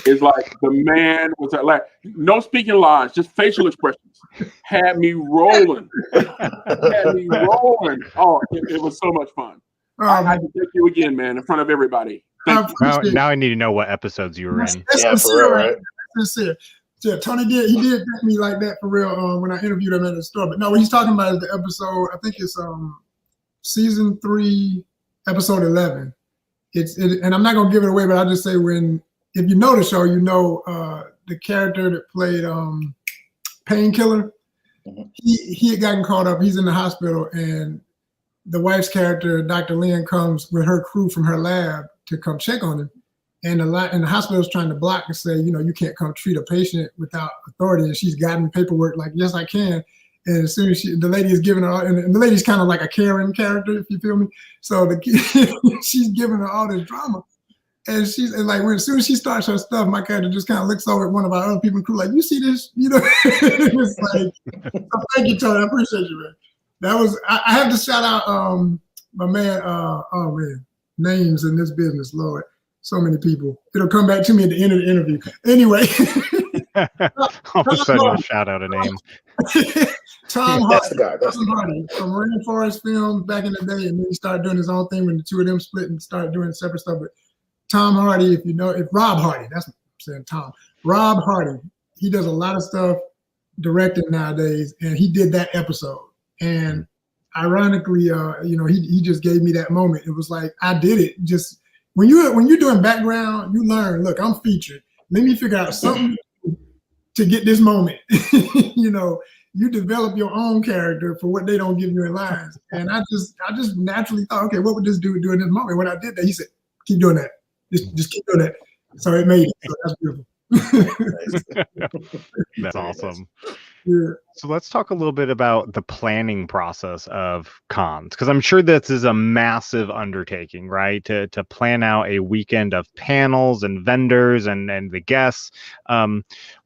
It's like the man was like no speaking lines, just facial expressions. Had me rolling. Oh, it was so much fun. I had to thank you again, man, in front of everybody. Now I need to know what episodes you were in. Yeah, for real, right? Sincere. Yeah, Tony he did thank me like that for real when I interviewed him at the store. But no, what he's talking about is the episode, I think it's season 3, episode 11. And I'm not gonna give it away, but I'll just say if you know the show, you know the character that played Painkiller. He had gotten caught up. He's in the hospital, and the wife's character, Dr. Lynn, comes with her crew from her lab to come check on him. And the hospital's trying to block and say, you know, you can't come treat a patient without authority. And she's gotten paperwork like, yes, I can. And as soon as the lady is giving her, and the lady's kind of like a Karen character, if you feel me. So she's giving her all this drama. And she's like, as soon as she starts her stuff, my character just kind of looks over at one of our other people in the crew, like, you see this? You know, it's like, so thank you, Tony. I appreciate you, man. That was, I have to shout out my man, oh man, names in this business, Lord. So many people. It'll come back to me at the end of the interview. Anyway. All of a sudden you'll shout out a name. Tom That's the guy. Hardy from Rainforest Films back in the day, and then he started doing his own thing when the two of them split and started doing separate stuff. But Tom Hardy, if Rob Hardy, that's what I'm saying, Tom. Rob Hardy, he does a lot of stuff directing nowadays, and he did that episode. And ironically, you know, he just gave me that moment. It was like I did it. Just when you're doing background, you learn. Look, I'm featured. Let me figure out something to get this moment. You know, you develop your own character for what they don't give you in lines. And I just naturally thought, okay, what would this dude do in this moment? When I did that, he said, "Keep doing that. Just keep doing that." So it made it. So that's beautiful. That's awesome. Yeah. So let's talk a little bit about the planning process of cons, because I'm sure this is a massive undertaking, right? To plan out a weekend of panels and vendors and the guests.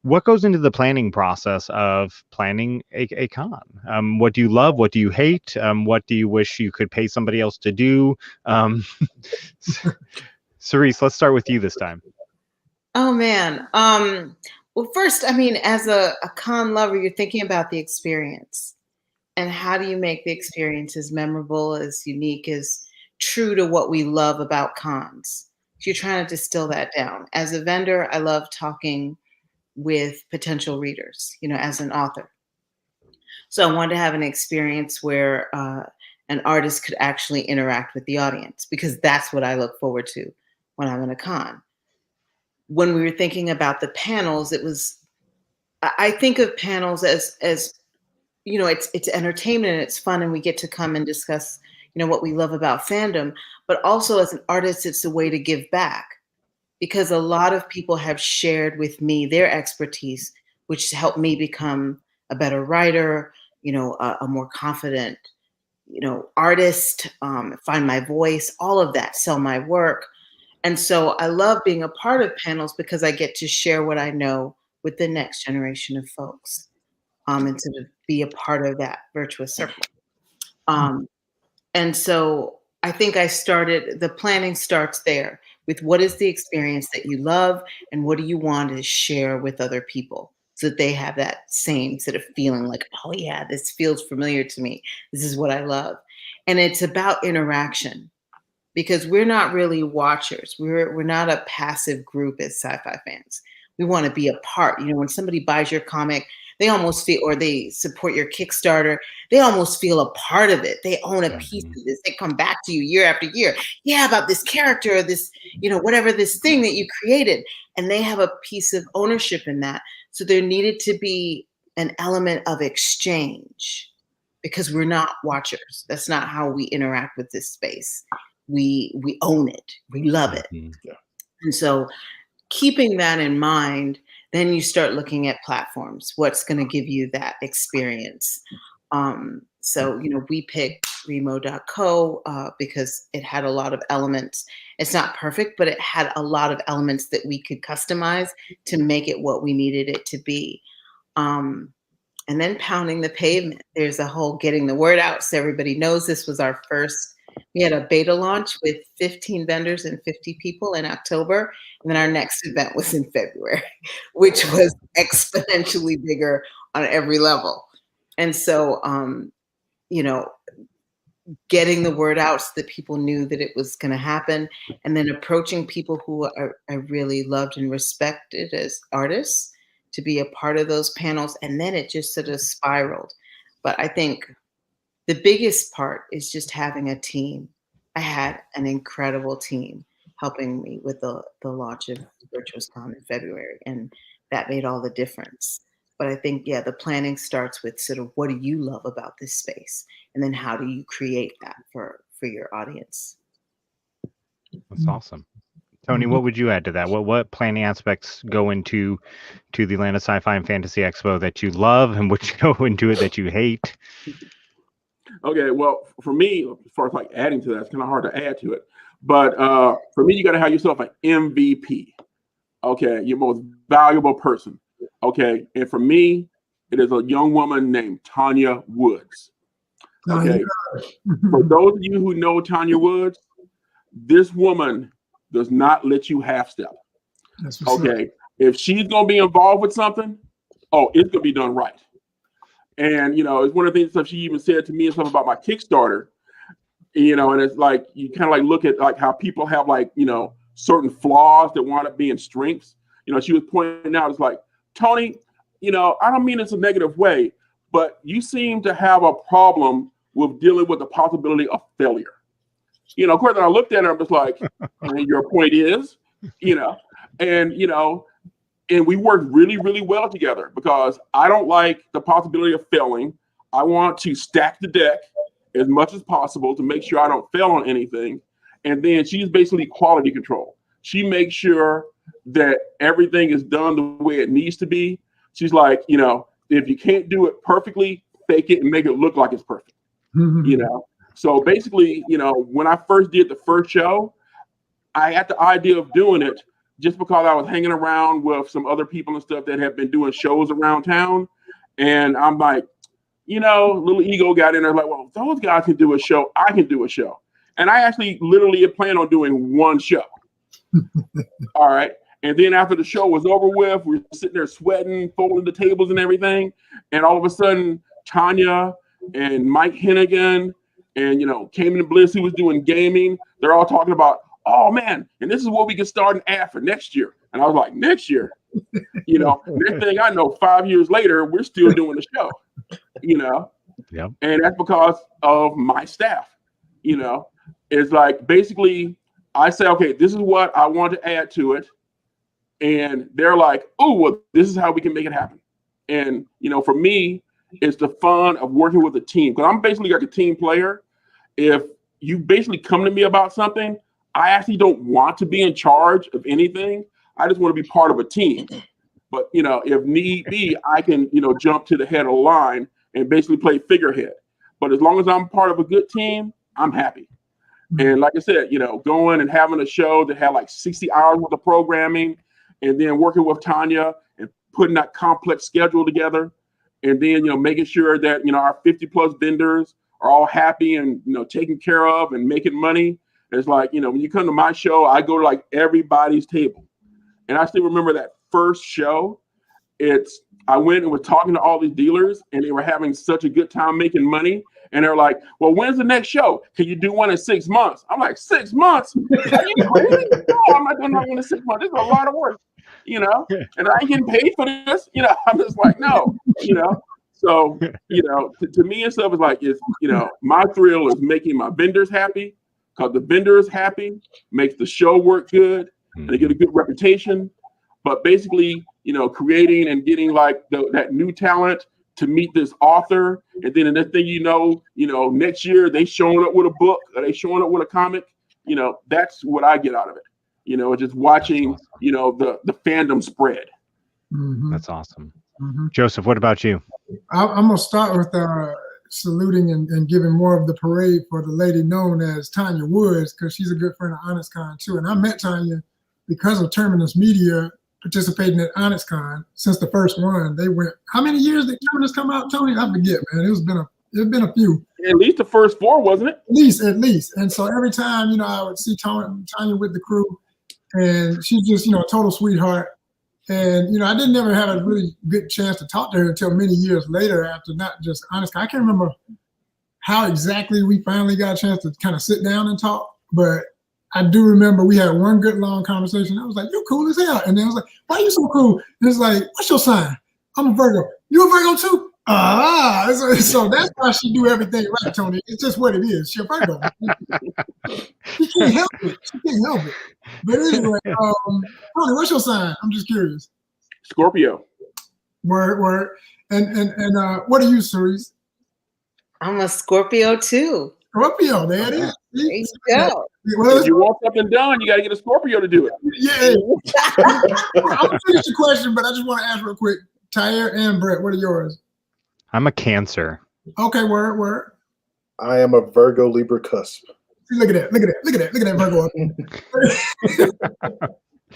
What goes into the planning process of planning a con? What do you love? What do you hate? What do you wish you could pay somebody else to do? Cerise, let's start with you this time. Oh man. Well, first, I mean, as a con lover, you're thinking about the experience and how do you make the experience as memorable, as unique, as true to what we love about cons. So you're trying to distill that down. As a vendor, I love talking with potential readers, you know, as an author. So I wanted to have an experience where an artist could actually interact with the audience, because that's what I look forward to when I'm in a con. When we were thinking about the panels, I think of panels as you know, it's entertainment and it's fun and we get to come and discuss, you know, what we love about fandom, but also as an artist, it's a way to give back, because a lot of people have shared with me their expertise, which helped me become a better writer, you know, a more confident, you know, artist, find my voice, all of that, sell my work. And so I love being a part of panels because I get to share what I know with the next generation of folks, and to be a part of that virtuous circle. And so I think the planning starts there with what is the experience that you love and what do you want to share with other people so that they have that same sort of feeling like, oh yeah, this feels familiar to me. This is what I love. And it's about interaction, because we're not really watchers. We're not a passive group as sci-fi fans. We want to be a part. You know, when somebody buys your comic, they almost feel, or they support your Kickstarter, they almost feel a part of it. They own a piece of this. They come back to you year after year. Yeah, about this character, or this, you know, whatever this thing that you created. And they have a piece of ownership in that. So there needed to be an element of exchange, because we're not watchers. That's not how we interact with this space. We own it. We love it. Yeah. And so keeping that in mind, then you start looking at platforms. What's going to give you that experience? So, you know, we picked Remo.co because it had a lot of elements. It's not perfect, but it had a lot of elements that we could customize to make it what we needed it to be. And then pounding the pavement. There's a whole getting the word out so everybody knows. This was our first. We had a beta launch with 15 vendors and 50 people in October. And then our next event was in February, which was exponentially bigger on every level. And so, you know, getting the word out so that people knew that it was going to happen, and then approaching people who I really loved and respected as artists to be a part of those panels. And then it just sort of spiraled. But I think the biggest part is just having a team. I had an incredible team helping me with the launch of VirtuousCon in February, and that made all the difference. But I think, yeah, the planning starts with sort of, what do you love about this space? And then how do you create that for your audience? That's awesome. Tony, what would you add to that? What planning aspects go into the Atlanta Sci-Fi and Fantasy Expo that you love, and which go into it that you hate? Okay, well, for me, as far as like adding to that, it's kind of hard to add to it. But for me, you got to have yourself an MVP. Okay, your most valuable person. Okay, and for me, it is a young woman named Tanya Woods. Okay, for those of you who know Tanya Woods, this woman does not let you half step. Okay, if she's gonna be involved with something, it's gonna be done right. And you know, it's one of the things that she even said to me and stuff about my Kickstarter. You know, and it's like you kind of like look at like how people have like, you know, certain flaws that wind up being strengths. You know, she was pointing out, it's like, Tony, you know, I don't mean it's a negative way, but you seem to have a problem with dealing with the possibility of failure. You know, of course, I looked at her, I'm just like, and your point is, you know, and we worked really, really well together, because I don't like the possibility of failing. I want to stack the deck as much as possible to make sure I don't fail on anything. And then she's basically quality control. She makes sure that everything is done the way it needs to be. She's like, you know, if you can't do it perfectly, fake it and make it look like it's perfect. You know, so basically, you know, when I first did the first show, I had the idea of doing it just because I was hanging around with some other people and stuff that have been doing shows around town. And I'm like, you know, little ego got in there, like, well, if those guys can do a show, I can do a show. And I actually literally plan on doing one show. All right. And then after the show was over with, we were sitting there sweating, folding the tables and everything. And all of a sudden, Tanya and Mike Hennigan and, you know, Cayman Bliss, who was doing gaming, they're all talking about, oh, man, and this is what we can start an ad for next year. And I was like, next year? You know, next thing I know, 5 years later, we're still doing the show, you know? Yep. And that's because of my staff, you know? It's like, basically, I say, okay, this is what I want to add to it. And they're like, oh, well, this is how we can make it happen. And, you know, for me, it's the fun of working with a team. Because I'm basically like a team player. If you basically come to me about something, I actually don't want to be in charge of anything. I just want to be part of a team. But, you know, if need be, I can, you know, jump to the head of the line and basically play figurehead. But as long as I'm part of a good team, I'm happy. And like I said, you know, going and having a show that had like 60 hours worth of programming, and then working with Tanya and putting that complex schedule together, and then, you know, making sure that, you know, our 50 plus vendors are all happy and, you know, taken care of and making money. It's like, you know, when you come to my show, I go to like everybody's table. And I still remember that first show. I went and was talking to all these dealers, and they were having such a good time making money. And they're like, well, when's the next show? Can you do one in 6 months? I'm like, 6 months? Are you crazy? No, I'm not doing one in 6 months. This is a lot of work, you know, and I ain't getting paid for this. You know, I'm just like, no, you know. So, you know, to me and stuff is like, you know, my thrill is making my vendors happy, because the vendors happy makes the show work good, and they get a good reputation. But basically, you know, creating and getting like that new talent to meet this author, and then the next thing you know, next year they showing up with a book, or they showing up with a comic. You know, that's what I get out of it. You know, just watching, awesome. You know, the fandom spread. Mm-hmm. That's awesome. Mm-hmm. Joseph, what about you? I'm gonna start with saluting and giving more of the parade for the lady known as Tanya Woods, because she's a good friend of HonestCon too. And I met Tanya because of Terminus Media participating at HonestCon since the first one. They went, how many years did Terminus come out, Tony? I forget, man. It's been a few. At least the first 4, wasn't it? At least. And so every time, you know, I would see Tanya with the crew, and she's just, you know, a total sweetheart. And, you know, I didn't never have a really good chance to talk to her until many years later after not just HonestCon. I can't remember how exactly we finally got a chance to kind of sit down and talk, but I do remember we had one good long conversation. I was like, "You're cool as hell," and then I was like, "Why are you so cool?" And it's like, "What's your sign?" "I'm a Virgo." "You a Virgo too?" So that's why she do everything right, Tony. It's just what it is. She's a Virgo. She can't help it. But anyway, Tony, what's your sign? I'm just curious. Scorpio. Word. And what are you, Cerise? I'm a Scorpio too. Scorpio, there it is. There you go. Well, if you want something done, you got to get a Scorpio to do it. Yeah. I'm gonna finish the question, but I just want to ask real quick. Tyr and Brett, what are yours? I'm a Cancer. Okay, word. I am a Virgo Libra cusp. Look at that Virgo.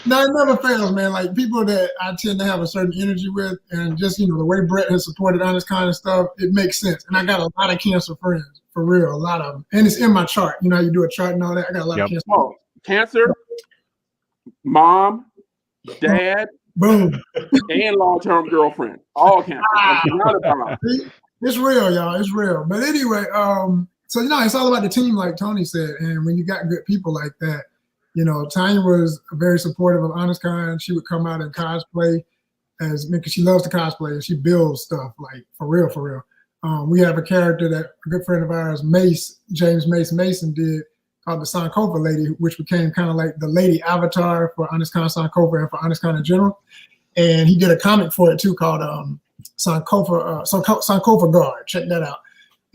Now it never fails, man. Like people that I tend to have a certain energy with, and just, you know, the way Brett has supported on this kind of stuff, it makes sense. And I got a lot of Cancer friends, for real, a lot of them. And it's in my chart. You know how you do a chart and all that? I got a lot of Cancer. Oh, Cancer, mom, dad, boom, and long-term girlfriend. All Cancer. It's real, y'all. It's real. But anyway, so, you know, it's all about the team, like Tony said. And when you got good people like that, you know, Tanya was very supportive of HonestCon. She would come out and cosplay because she loves to cosplay, and she builds stuff, like for real. We have a character that a good friend of ours, James Mason did, called the Sankofa Lady, which became kind of like the lady avatar for HonestCon Sankofa and for HonestCon in general. And he did a comic for it too called Sankofa Guard. Check that out.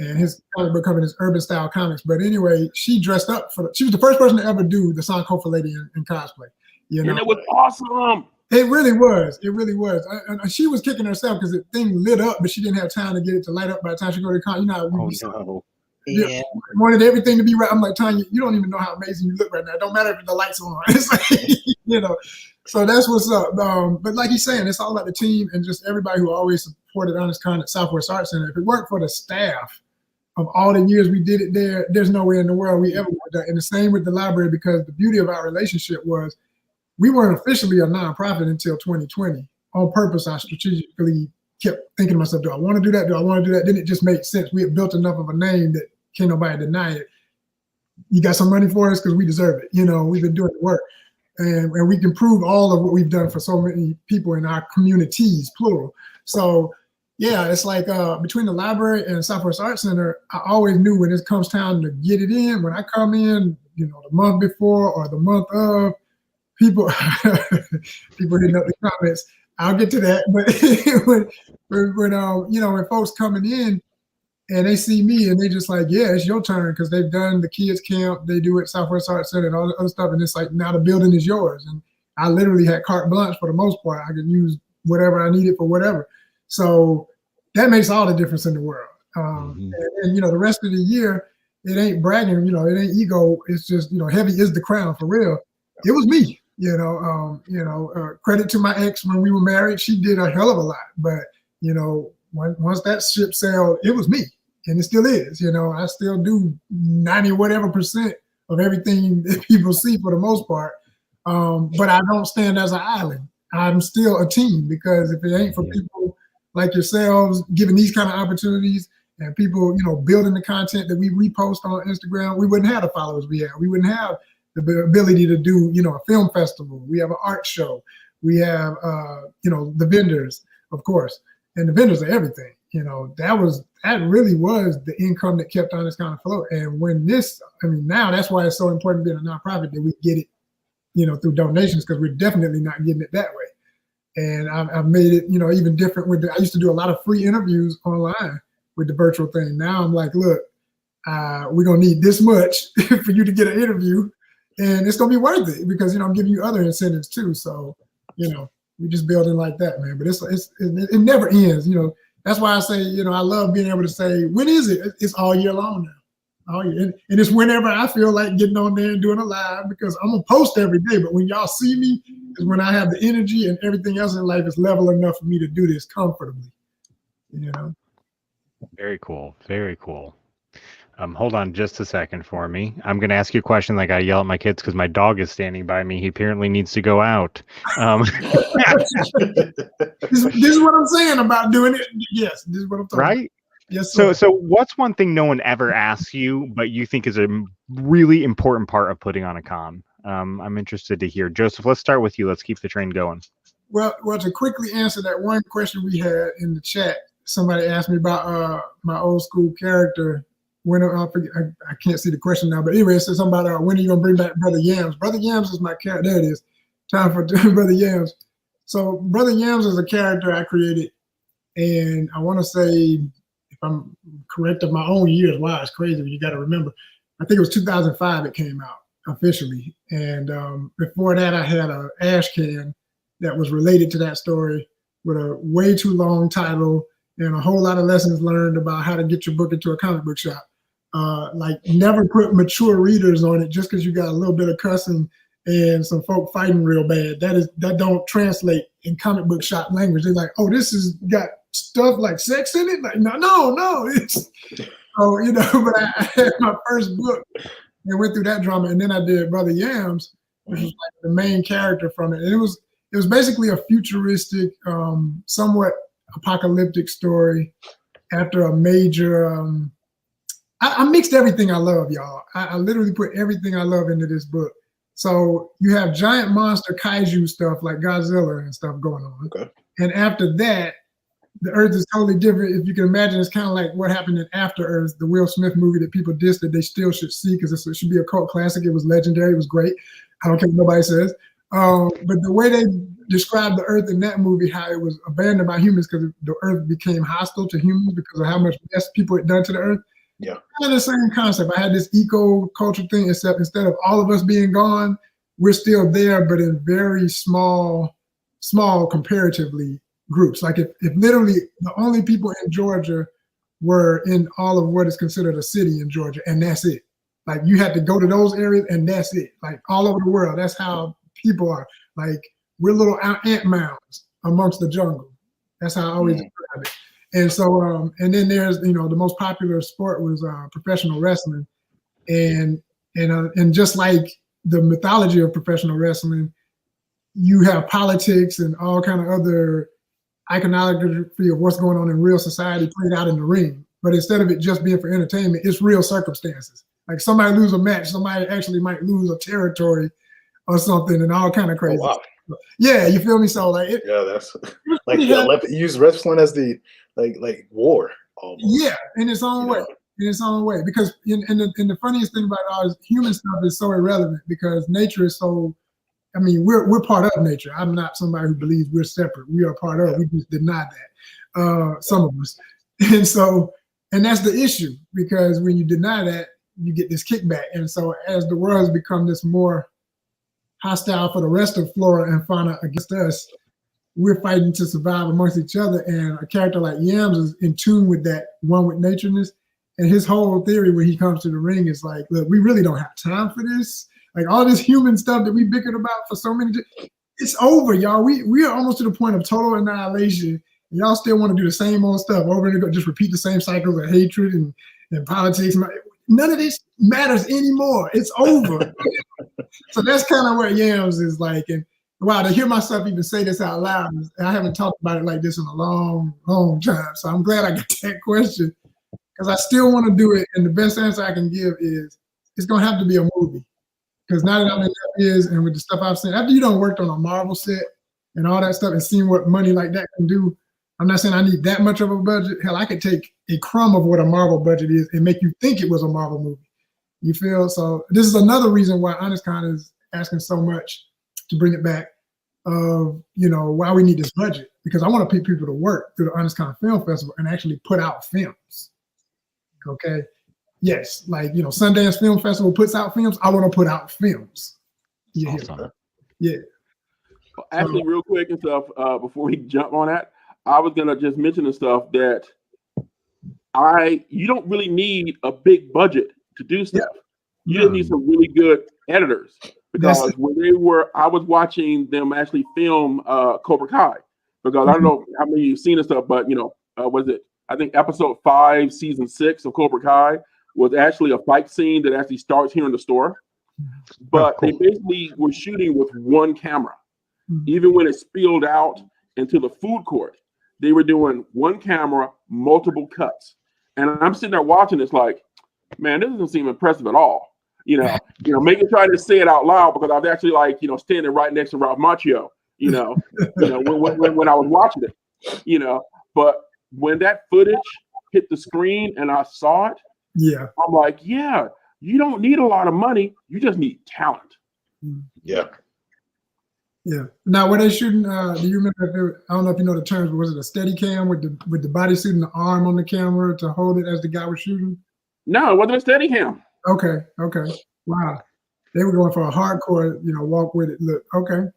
And his comic book coming is Urban Style Comics. But anyway, she dressed up she was the first person to ever do the Sankofa Lady in cosplay. You know? And it was awesome. It really was. And she was kicking herself because the thing lit up, but she didn't have time to get it to light up by the time she go to the con. You know, yeah. Wanted everything to be right. I'm like, Tanya, you don't even know how amazing you look right now. It don't matter if the lights are on. It's like, you know, so that's what's up. But like he's saying, it's all about the team and just everybody who always supported HonestCon at Southwest Art Center. If it weren't for the staff of all the years we did it there, there's no way in the world we ever would have done. And the same with the library, because the beauty of our relationship was we weren't officially a nonprofit until 2020. On purpose, I strategically kept thinking to myself, do I want to do that? Do I want to do that? Then it just made sense. We had built enough of a name that can't nobody deny it. You got some money for us because we deserve it. You know, we've been doing the work. And we can prove all of what we've done for so many people in our communities, plural. So yeah, it's like between the library and Southwest Art Center, I always knew when it comes time to get it in, when I come in, you know, the month before or the month of, people hitting up the comments. I'll get to that. But when you know, when folks coming in and they see me and they just like, yeah, it's your turn, because they've done the kids camp, they do it Southwest Art Center and all the other stuff, and it's like, now the building is yours. And I literally had carte blanche for the most part. I could use whatever I needed for whatever. So that makes all the difference in the world. And you know, the rest of the year, it ain't bragging, you know, it ain't ego. It's just, you know, heavy is the crown for real. It was me, credit to my ex when we were married. She did a hell of a lot, but you know, once that ship sailed, it was me, and it still is. You know, I still do 90% of everything that people see for the most part. But I don't stand as an island. I'm still a team, because if it ain't for people like yourselves giving these kind of opportunities and people, building the content that we repost on Instagram, we wouldn't have the followers we have. We wouldn't have the ability to do, a film festival. We have an art show. We have, the vendors, of course, and the vendors are everything. That really was the income that kept Honest Con afloat. And when now that's why it's so important being a nonprofit that we get it, through donations, because we're definitely not getting it that way. And I've made it, even different I used to do a lot of free interviews online with the virtual thing. Now I'm like, look, we're going to need this much for you to get an interview, and it's going to be worth it, because, I'm giving you other incentives too. So, we're just building like that, man. But it never ends, That's why I say, I love being able to say, when is it? It's all year long now. And it's whenever I feel like getting on there and doing a live, because I'm going to post every day. But when y'all see me is when I have the energy, and everything else in life is level enough for me to do this comfortably, Very cool. Very cool. Hold on just a second for me. I'm going to ask you a question like I yell at my kids, because my dog is standing by me. He apparently needs to go out. This is what I'm saying about doing it. Yes, this is what I'm talking about. Yes. So what's one thing no one ever asks you, but you think is a really important part of putting on a con? I'm interested to hear. Joseph, let's start with you. Let's keep the train going. Well, to quickly answer that one question we had in the chat, somebody asked me about my old school character. When I can't see the question now, but anyway, it says something about when are you gonna bring back Brother Yams? Brother Yams is my character. There it is. Time for Brother Yams. So Brother Yams is a character I created, and I want to say, if I'm correct of my own years, wow, it's crazy when you got to remember. I think it was 2005 it came out officially, and before that I had a ash can that was related to that story with a way too long title and a whole lot of lessons learned about how to get your book into a comic book shop. Like, never put mature readers on it just because you got a little bit of cussing and some folk fighting real bad. That don't translate in comic book shop language. They're like, oh, this has got stuff like sex in it. Like, no. It's but I had my first book and went through that drama, and then I did Brother Yams, which was like the main character from it. And it was basically a futuristic, somewhat apocalyptic story after a major. I mixed everything I love, y'all. I literally put everything I love into this book. So you have giant monster kaiju stuff like Godzilla and stuff going on. Okay. And after that, the Earth is totally different. If you can imagine, it's kind of like what happened in After Earth, the Will Smith movie that people dissed that they still should see because it should be a cult classic. It was legendary. It was great. I don't care what nobody says. But the way they described the Earth in that movie, how it was abandoned by humans because the Earth became hostile to humans because of how much mess people had done to the Earth. Yeah. Kind of the same concept. I had this eco culture thing, except instead of all of us being gone, we're still there, but in very small comparatively groups. Like if literally the only people in Georgia were in all of what is considered a city in Georgia, and that's it. Like you had to go to those areas and that's it. Like all over the world, that's how people are. Like we're little ant mounds amongst the jungle. That's how I always describe it. And so, and then there's, the most popular sport was professional wrestling, and just like the mythology of professional wrestling, you have politics and all kind of other iconography of what's going on in real society played out in the ring. But instead of it just being for entertainment, it's real circumstances. Like somebody lose a match, somebody actually might lose a territory or something, and all kind of crazy. Oh, wow. Yeah, you feel me? So like, that's like use wrestling as the like war. Almost. Yeah, in its own way. In its own way, because and the funniest thing about it all is human stuff is so irrelevant because nature is so. I mean, we're part of nature. I'm not somebody who believes we're separate. We are part of. We just deny that. Some of us, and that's the issue because when you deny that, you get this kickback. And so as the world has become this more hostile for the rest of flora and fauna against us, we're fighting to survive amongst each other. And a character like Yams is in tune with that one with natureness. And his whole theory when he comes to the ring is like, look, we really don't have time for this. Like all this human stuff that we bickered about for so many, it's over, y'all. We are almost to the point of total annihilation. And y'all still want to do the same old stuff over and over, just repeat the same cycles of hatred and politics. None of this matters anymore. It's over. So that's kind of what Yams is like. And wow, to hear myself even say this out loud, I haven't talked about it like this in a long, long time. So I'm glad I got that question because I still want to do it. And the best answer I can give is it's going to have to be a movie. Because now that I'm in that biz and with the stuff I've seen, after you done worked on a Marvel set and all that stuff and seen what money like that can do, I'm not saying I need that much of a budget. Hell, I could take a crumb of what a Marvel budget is and make you think it was a Marvel movie. You feel? So this is another reason why HonestCon is asking so much to bring it back of, you know, why we need this budget. Because I want to put people to work through the HonestCon Film Festival and actually put out films. Okay? Yes, like, you know, Sundance Film Festival puts out films. I want to put out films. Yeah. Awesome. Yeah. Well, actually, real quick and stuff, before we jump on that, I was gonna just mention the stuff that you don't really need a big budget to do stuff. You just need some really good editors because I was watching them actually film Cobra Kai because I don't know how many you've seen this stuff, but you know, was it? I think episode 5, season 6 of Cobra Kai was actually a fight scene that actually starts here in the store. But they basically were shooting with one camera. Even when it spilled out into the food court, they were doing one camera, multiple cuts. And I'm sitting there watching this like, man, this doesn't seem impressive at all. You know, making trying to say it out loud because I was actually like, you know, standing right next to Ralph Macchio, when I was watching it, but when that footage hit the screen and I saw it, I'm like, yeah, you don't need a lot of money. You just need talent. Yeah. Yeah. Now, were they shooting? Do you remember? I don't know if you know the terms, but was it a steady cam with the bodysuit and the arm on the camera to hold it as the guy was shooting? No, it wasn't a steady cam. Okay. Wow. They were going for a hardcore, walk with it look. Okay.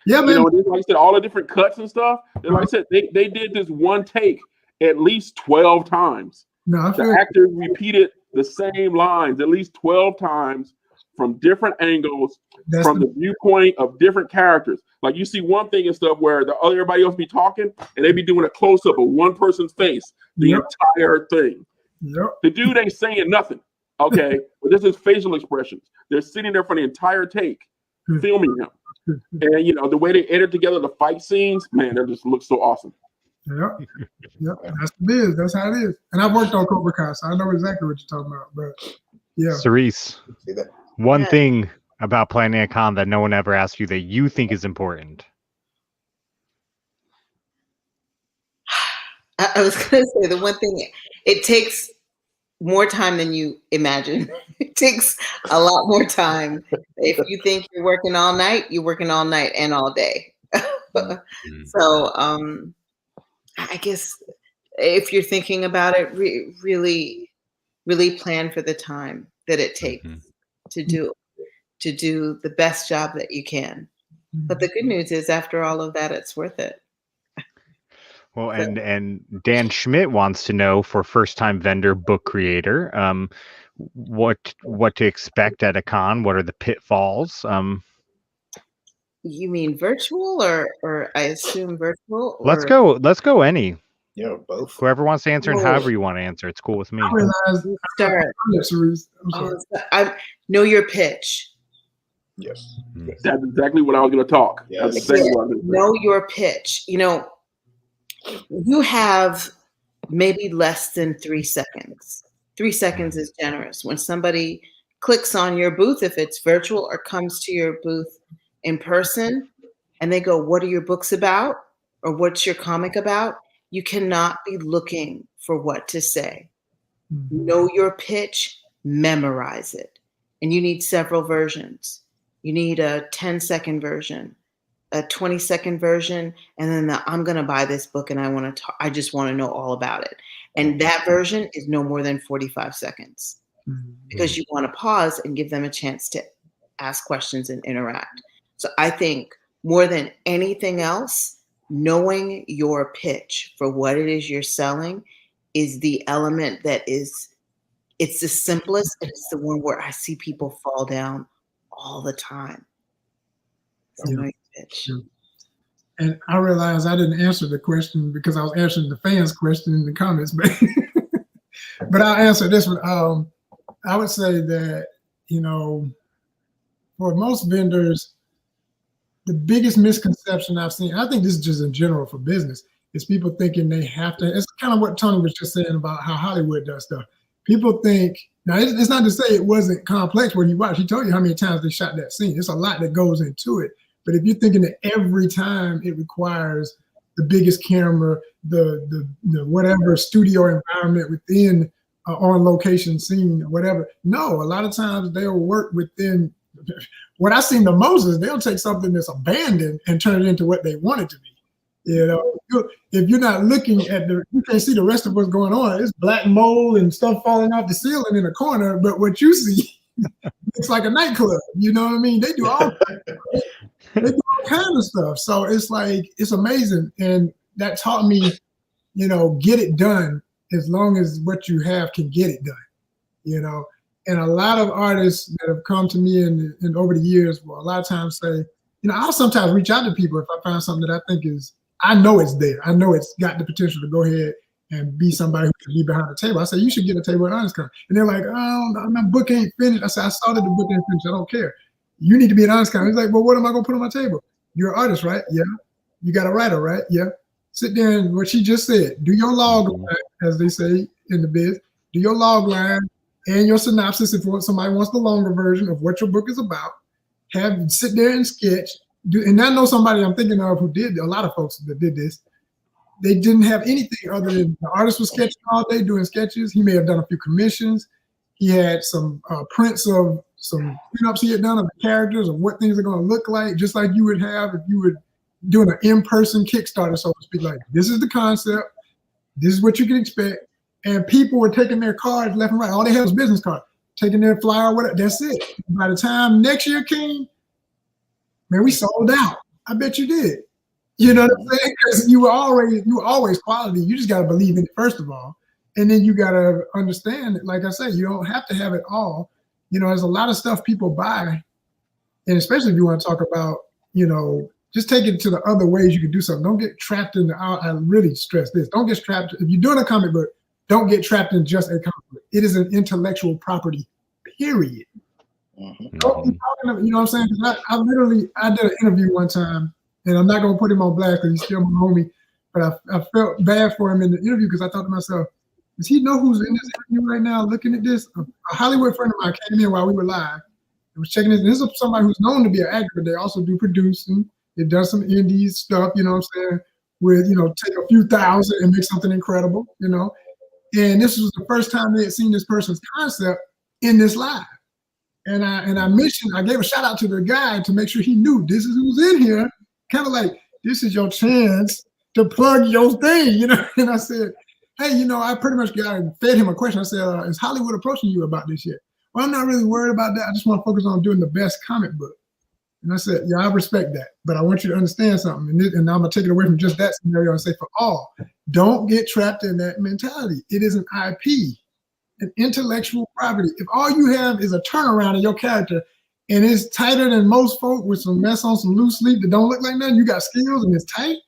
Yeah, man. Like I said, all the different cuts and stuff. And like I said, they did this one take at least 12 times. No, the actors repeated the same lines at least 12 times from different angles, from the viewpoint of different characters. Like you see one thing and stuff where everybody else be talking and they be doing a close up of one person's face the entire thing. The dude ain't saying nothing. Okay, but this is facial expressions. They're sitting there for the entire take, filming him. And the way they edit together the fight scenes, man, that just looks so awesome. Yep. That's the biz. That's how it is. And I've worked on Cobra Kai, so I know exactly what you're talking about. But yeah, Cerise, one thing about planning a con that no one ever asked you that you think is important. I was going to say the one thing, it takes more time than you imagine. It takes a lot more time. If you think you're working all night, you're working all night and all day. So I guess if you're thinking about it, really, really plan for the time that it takes to do the best job that you can. But the good news is, after all of that, it's worth it. Well, and Dan Schmidt wants to know, for first-time vendor book creator, what to expect at a con? What are the pitfalls? You mean virtual or I assume virtual? Or... Let's go any. Yeah, both. Whoever wants to answer and however you want to answer, it's cool with me. I know your pitch. Yes. That's exactly what I was going to talk. Yes. Exactly know your pitch. You have maybe less than 3 seconds. 3 seconds is generous. When somebody clicks on your booth, if it's virtual, or comes to your booth in person, and they go, "What are your books about?" or "What's your comic about?" You cannot be looking for what to say. Know your pitch, memorize it. And you need several versions. You need a 10-second version, a 20-second version, and then I'm going to buy this book and I just want to know all about it. And that version is no more than 45 seconds because you want to pause and give them a chance to ask questions and interact. So I think more than anything else, knowing your pitch for what it is you're selling is the element that it's the simplest, and it's the one where I see people fall down all the time. So know your pitch. And I realized I didn't answer the question because I was answering the fans' question in the comments, but I'll answer this one. I would say that, for most vendors, the biggest misconception I've seen, I think this is just in general for business, is people thinking they have to. It's kind of what Tony was just saying about how Hollywood does stuff. People think, now it's not to say it wasn't complex when you watch. He told you how many times they shot that scene. It's a lot that goes into it. But if you're thinking that every time it requires the biggest camera, the whatever studio environment within on location scene or whatever, no, a lot of times they'll work within. What I seen the most is they'll take something that's abandoned and turn it into what they want it to be. You know, if you're not looking at you can't see the rest of what's going on. It's black mold and stuff falling off the ceiling in the corner, but what you see, it's like a nightclub. You know what I mean? They do all kind of stuff. So it's like, it's amazing. And that taught me, you know, get it done as long as what you have can get it done, you know. And a lot of artists that have come to me and over the years will a lot of times say, you know, I'll sometimes reach out to people if I find something that I think I know it's there. I know it's got the potential to go ahead and be somebody who can be behind the table. I say, you should get a table at Honest Con. And they're like, oh, my book ain't finished. I said, I saw that the book ain't finished. I don't care. You need to be an Honest Con. He's like, well, what am I going to put on my table? You're an artist, right? Yeah. You got a writer, right? Yeah. Sit there and what she just said, do your log line, as they say in the biz, do your log line and your synopsis if somebody wants the longer version of what your book is about. Sit there and sketch. And I know somebody I'm thinking of who did, a lot of folks that did this, they didn't have anything other than the artist was sketching all day doing sketches. He may have done a few commissions. He had some prints of some pinups he had done of the characters of what things are going to look like, just like you would have if you were doing an in-person Kickstarter, so to speak. Like, this is the concept. This is what you can expect. And people were taking their cards left and right. All they had was business cards, taking their flyer, whatever. That's it. By the time next year came, man, we sold out. I bet you did. You know what I'm saying? Because you were always quality. You just got to believe in it, first of all. And then you got to understand that, like I say, you don't have to have it all. You know, there's a lot of stuff people buy. And especially if you want to talk about, you know, just take it to the other ways you can do something. Don't get trapped in I really stress this. Don't get trapped. If you're doing a comic book, don't get trapped in just a comic book. It is an intellectual property, period. Mm-hmm. You know what I'm saying? I did an interview one time, and I'm not going to put him on blast because he's still my homie, but I felt bad for him in the interview because I thought to myself, does he know who's in this interview right now looking at this? A Hollywood friend of mine came in while we were live and was checking this. This is somebody who's known to be an actor, but they also do producing. They've done some indie stuff, you know what I'm saying, with, you know, take a few thousand and make something incredible, you know. And this was the first time they had seen this person's concept in this live. And I gave a shout out to the guy to make sure he knew this is who's in here. Kind of like, this is your chance to plug your thing, you know. And I said, hey, you know, I pretty much fed him a question. I said, is Hollywood approaching you about this yet? Well, I'm not really worried about that. I just want to focus on doing the best comic book. And I said, yeah, I respect that. But I want you to understand something. And I'm going to take it away from just that scenario and say for all, don't get trapped in that mentality. It is an IP, an intellectual property. If all you have is a turnaround in your character and it's tighter than most folk with some mess on some loose sleep that don't look like nothing, you got skills and it's tight,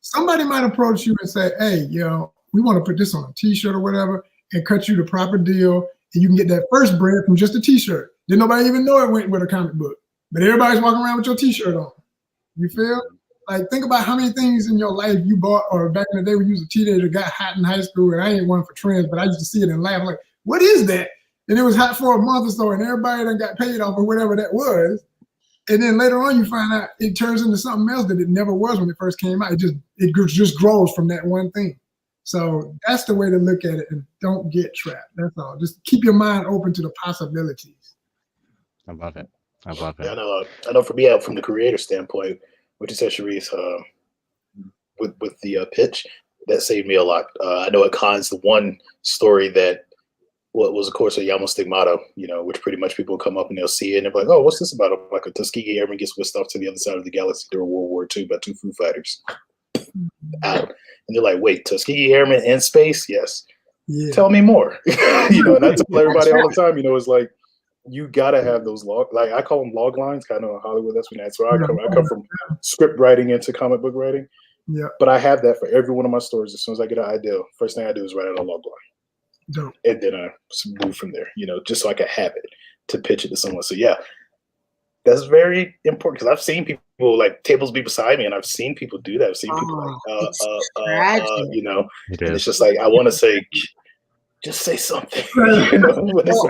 somebody might approach you and say, hey, you know, we want to put this on a t-shirt or whatever and cut you the proper deal. And you can get that first bread from just a t-shirt. Didn't nobody even know it went with a comic book. But everybody's walking around with your t-shirt on. You feel? Like, think about how many things in your life you bought, or back in the day when you was a teenager, got hot in high school, and I ain't one for trends, but I used to see it and laugh like, what is that? And it was hot for a month or so, and everybody done got paid off or whatever that was. And then later on, you find out it turns into something else that it never was when it first came out. It just grows from that one thing. So that's the way to look at it, and don't get trapped. That's all. Just keep your mind open to the possibilities. I love it. I love it. Yeah, I know for me, from the creator standpoint, what you said, Sharice, with the pitch, that saved me a lot. I know at cons, the one story that was, of course, a Yamo Stigmata, you know, which pretty much people come up and they'll see it and they're like, oh, what's this about? I'm like, a Tuskegee Airman gets whisked off to the other side of the galaxy during World War II by two Foo Fighters. Out. And they're like, wait, Tuskegee Airmen in space? Yes. Yeah. Tell me more. You know, and I tell everybody all the time, you know, it's like, you gotta have those like I call them log lines, kind of in Hollywood. That's where I come from script writing into comic book writing. Yeah. But I have that for every one of my stories. As soon as I get an idea, first thing I do is write out a log line. Dope. And then I move from there, you know, just so I can have it to pitch it to someone. So yeah, That's very important because I've seen people like tables be beside me, and I've seen people do that. I've seen people you know, and it's just like I want to say, just say something. You know,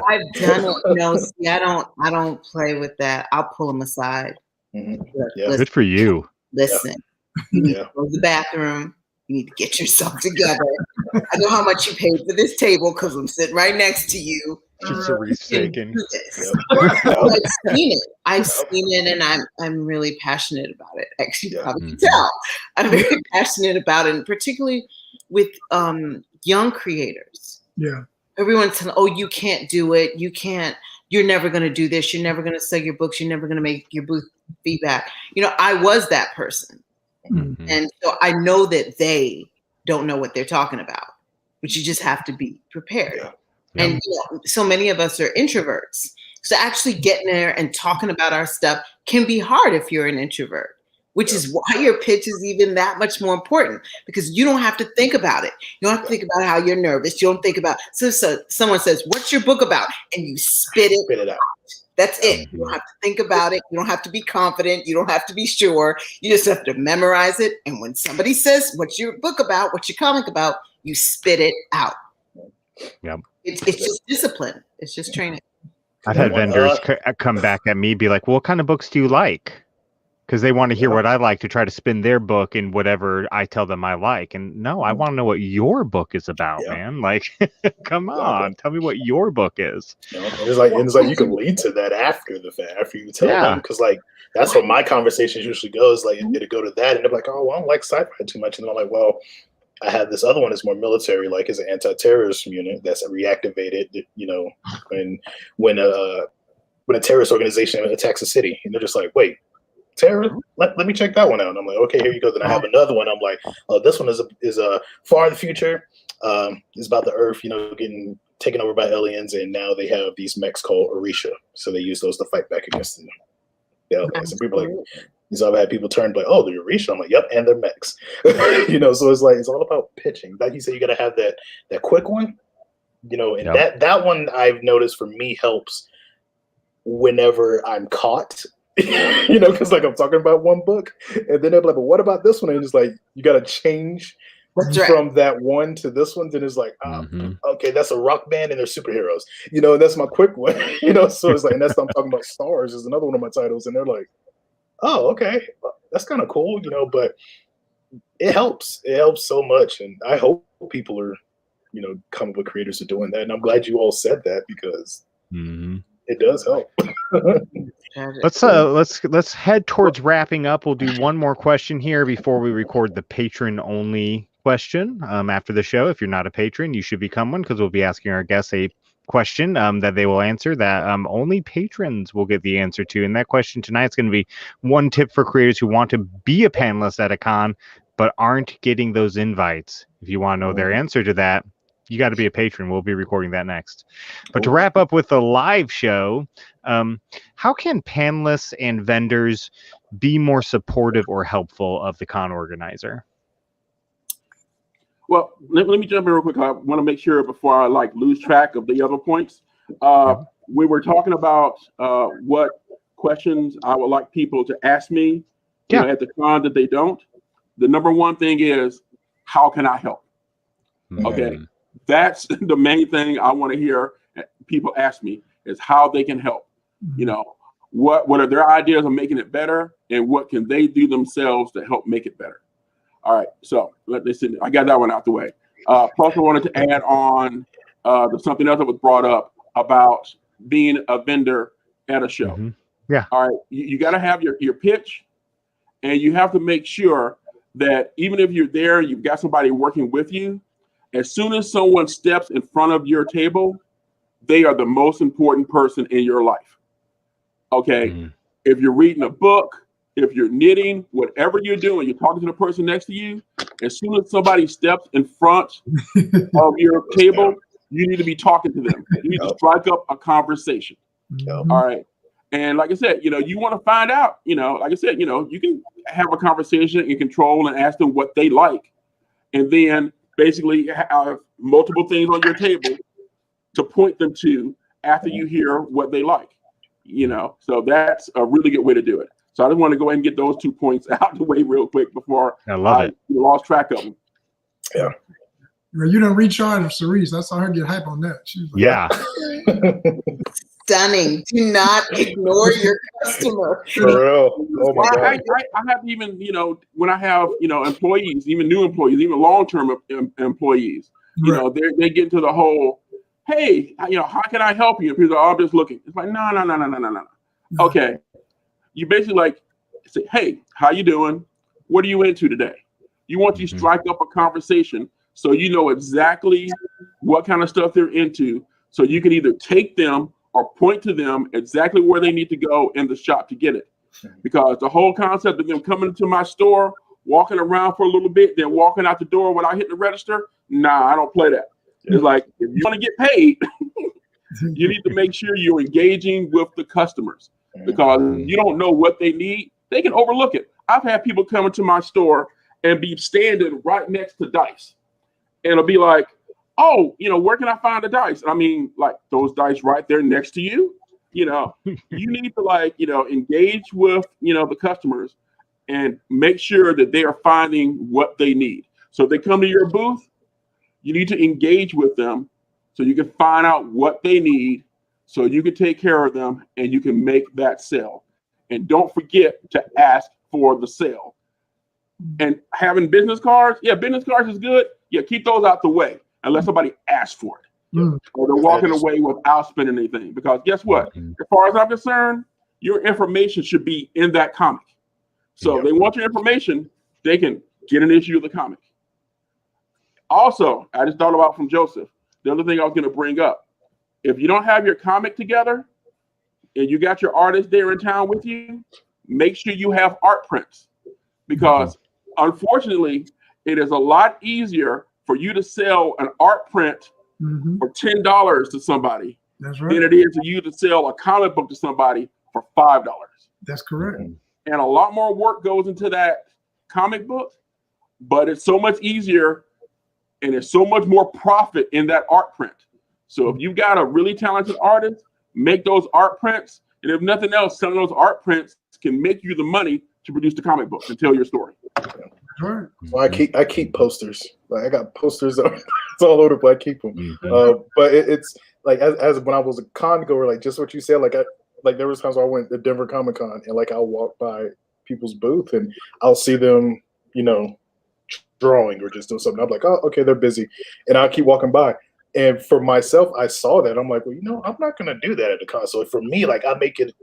I've done it. No, see, I don't play with that. I'll pull them aside. Yeah. Listen, good for you. Listen, you need to go to the bathroom. You need to get yourself together. I know how much you paid for this table because I'm sitting right next to you. Just a restaking. I've seen it, and I'm really passionate about it. Actually, you probably can tell. I'm very passionate about it, and particularly with young creators. Yeah. Everyone's saying, "Oh, you can't do it. You can't. You're never going to do this. You're never going to sell your books. You're never going to make your booth feedback." You know, I was that person, and so I know that they don't know what they're talking about, but you just have to be prepared. Yeah. And you know, so many of us are introverts. So actually getting there and talking about our stuff can be hard if you're an introvert, which is why your pitch is even that much more important, because you don't have to think about it. You don't have to think about how you're nervous. You don't think about, so someone says, "What's your book about?" And you spit it out. That's it. You don't have to think about it. You don't have to be confident. You don't have to be sure. You just have to memorize it. And when somebody says, "What's your book about? What's your comic about?" you spit it out. Yep. It's just discipline. It's just training. I've had vendors come back at me, be like, "Well, what kind of books do you like?" Because they want to hear what I like to try to spin their book in whatever I tell them I like. And no, I want to know what your book is about, man. Like, come on, tell me what your book is. You know, it's like you can lead to that after the fact, after you tell them, because like that's what my conversations usually goes. Like it'll go to that, and they're like, "Oh, well, I don't like sci-fi too much," and then I'm like, "Well, I have this other one that's more military, like it's an anti-terrorist unit that's reactivated, you know, when a terrorist organization attacks a city," and they're just like, "Wait, terror? Let me check that one out." And I'm like, "Okay, here you go." Then I have another one. I'm like, "Oh, this one is a far in the future. It's about the Earth, you know, getting taken over by aliens, and now they have these mechs called Orisha, so they use those to fight back against them." Yeah, so people like. So I've had people turn like, "Oh, they're Orisha." I'm like, "Yep," and they're mechs. You know, so it's like it's all about pitching. Like you said, you got to have that quick one, you know, and that one I've noticed for me helps whenever I'm caught. You know, because like I'm talking about one book, and then they're like, "But what about this one?" And it's like you got to change from that one to this one. Then it's like, okay, that's a rock band and they're superheroes. You know, and that's my quick one. You know, so it's like, and that's what I'm talking about. Stars is another one of my titles, and they're like, "Oh, okay, that's kind of cool," you know. But it helps. It helps so much, and I hope people are, you know, comic book creators are doing that. And I'm glad you all said that because it does help. Let's head towards wrapping up. We'll do one more question here before we record the patron only question after the show. If you're not a patron, you should become one, because we'll be asking our guests a question that they will answer that only patrons will get the answer to. And that question tonight is going to be one tip for creators who want to be a panelist at a con but aren't getting those invites. If you want to know their answer to that, you got to be a patron. We'll be recording that next. But to wrap up with the live show, how can panelists and vendors be more supportive or helpful of the con organizer? Well, let me jump in real quick. I want to make sure before I lose track of the other points. We were talking about what questions I would like people to ask me you know, at the con that they don't. The number one thing is, how can I help? Okay. That's the main thing I want to hear people ask me, is how they can help. You know, what are their ideas of making it better, and what can they do themselves to help make it better? All right, so listen, I got that one out the way. Plus, I wanted to add on something else that was brought up about being a vendor at a show. All right, you got to have your pitch, and you have to make sure that even if you're there, you've got somebody working with you. As soon as someone steps in front of your table, they are the most important person in your life. Okay. If you're reading a book, if you're knitting, whatever you're doing, you're talking to the person next to you. As soon as somebody steps in front of your table, you need to be talking to them. You need to strike up a conversation. All right. And like I said, you know, you want to find out, you know, like I said, you know, you can have a conversation in control and ask them what they like. And then basically have multiple things on your table to point them to after you hear what they like. you know, so that's a really good way to do it. So I just want to go ahead and get those 2 points out the way real quick before I lost track of them. Yeah. Well, you don't recharge Cerise. I saw her get hype on that. She was like, yeah. Stunning. Do not ignore your customer. For real. Oh my God. I have even, you know, when I have, you know, employees, even new employees, even long-term employees, you know, they get into the whole, hey, you know, how can I help you? And people are, oh, I'm just looking. It's like, no. Okay. You basically like say, hey, how you doing? What are you into today? You want to strike up a conversation so you know exactly what kind of stuff they're into, so you can either take them or point to them exactly where they need to go in the shop to get it. Because the whole concept of them coming to my store, walking around for a little bit, then walking out the door without hitting the register, nah, I don't play that. It's like, if you want to get paid, you need to make sure you're engaging with the customers, because you don't know what they need. They can overlook it. I've had people come into my store and be standing right next to dice. And it'll be like, oh, you know, where can I find the dice? I mean, like, those dice right there next to you. You know, you need to, like, you know, engage with, you know, the customers and make sure that they are finding what they need. So if they come to your booth, you need to engage with them so you can find out what they need, so you can take care of them and you can make that sale. And don't forget to ask for the sale. And having business cards, business cards is good. Yeah, keep those out the way unless somebody asks for it. Or they're walking away without spending anything. Because guess what? As far as I'm concerned, your information should be in that comic. So if they want your information, they can get an issue of the comic. Also, I just thought about from Joseph, the other thing I was going to bring up. If you don't have your comic together and you got your artist there in town with you, make sure you have art prints. Because unfortunately, it is a lot easier for you to sell an art print for $10 to somebody than it is for you to sell a comic book to somebody for $5. That's correct. And a lot more work goes into that comic book, but it's so much easier and there's so much more profit in that art print. So if you've got a really talented artist, make those art prints. And if nothing else, selling those art prints can make you the money to produce the comic books and tell your story. Right. Well, I keep posters. Like, I got posters. It's all over the place. I keep them. But it's like as when I was a con goer, like just what you said. Like there was times where I went to Denver Comic Con and like I'll walk by people's booth and I'll see them, you know, drawing or just doing something. I'm like, oh, okay, they're busy, and I'll keep walking by. And for myself, I saw that. I'm like, well, you know, I'm not gonna do that at the con. So for me, like I make it.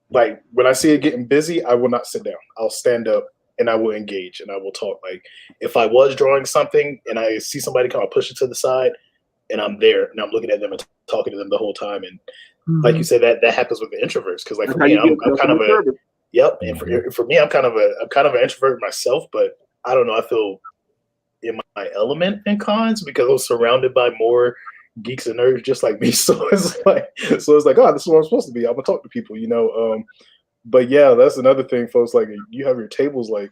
Like when I see it getting busy, I will not sit down. I'll stand up and I will engage and I will talk. Like if I was drawing something and I see somebody come, I'll push it to the side and I'm there and I'm looking at them and talking to them the whole time. And like you said, that happens with the introverts. Cause like for me, I'm kind of And for me, I'm kind of an introvert myself, but I don't know. I feel in my element in cons because I'm surrounded by more geeks and nerds just like me. So it's like, oh, this is what I'm supposed to be. I'm gonna talk to people, you know. But yeah, that's another thing, folks. Like you have your tables, like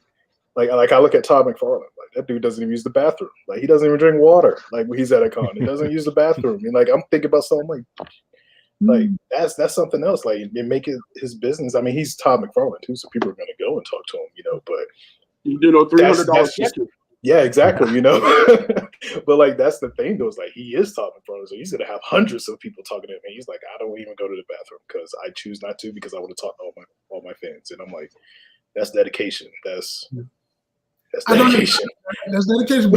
I look at Todd McFarlane. Like that dude doesn't even use the bathroom. Like he doesn't even drink water. Like when he's at a con, he doesn't use the bathroom. And like I'm thinking about something like that's something else. Like and make it his business. I mean, he's Todd McFarlane too, so people are gonna go and talk to him, you know. But you do know $300. Yeah, exactly. You know, but like that's the thing though. Is like he is Todd McFarlane, so he's gonna have hundreds of people talking to him. And he's like, I don't even go to the bathroom because I choose not to because I want to talk to all my fans. And I'm like, that's dedication. That's dedication. That's dedication.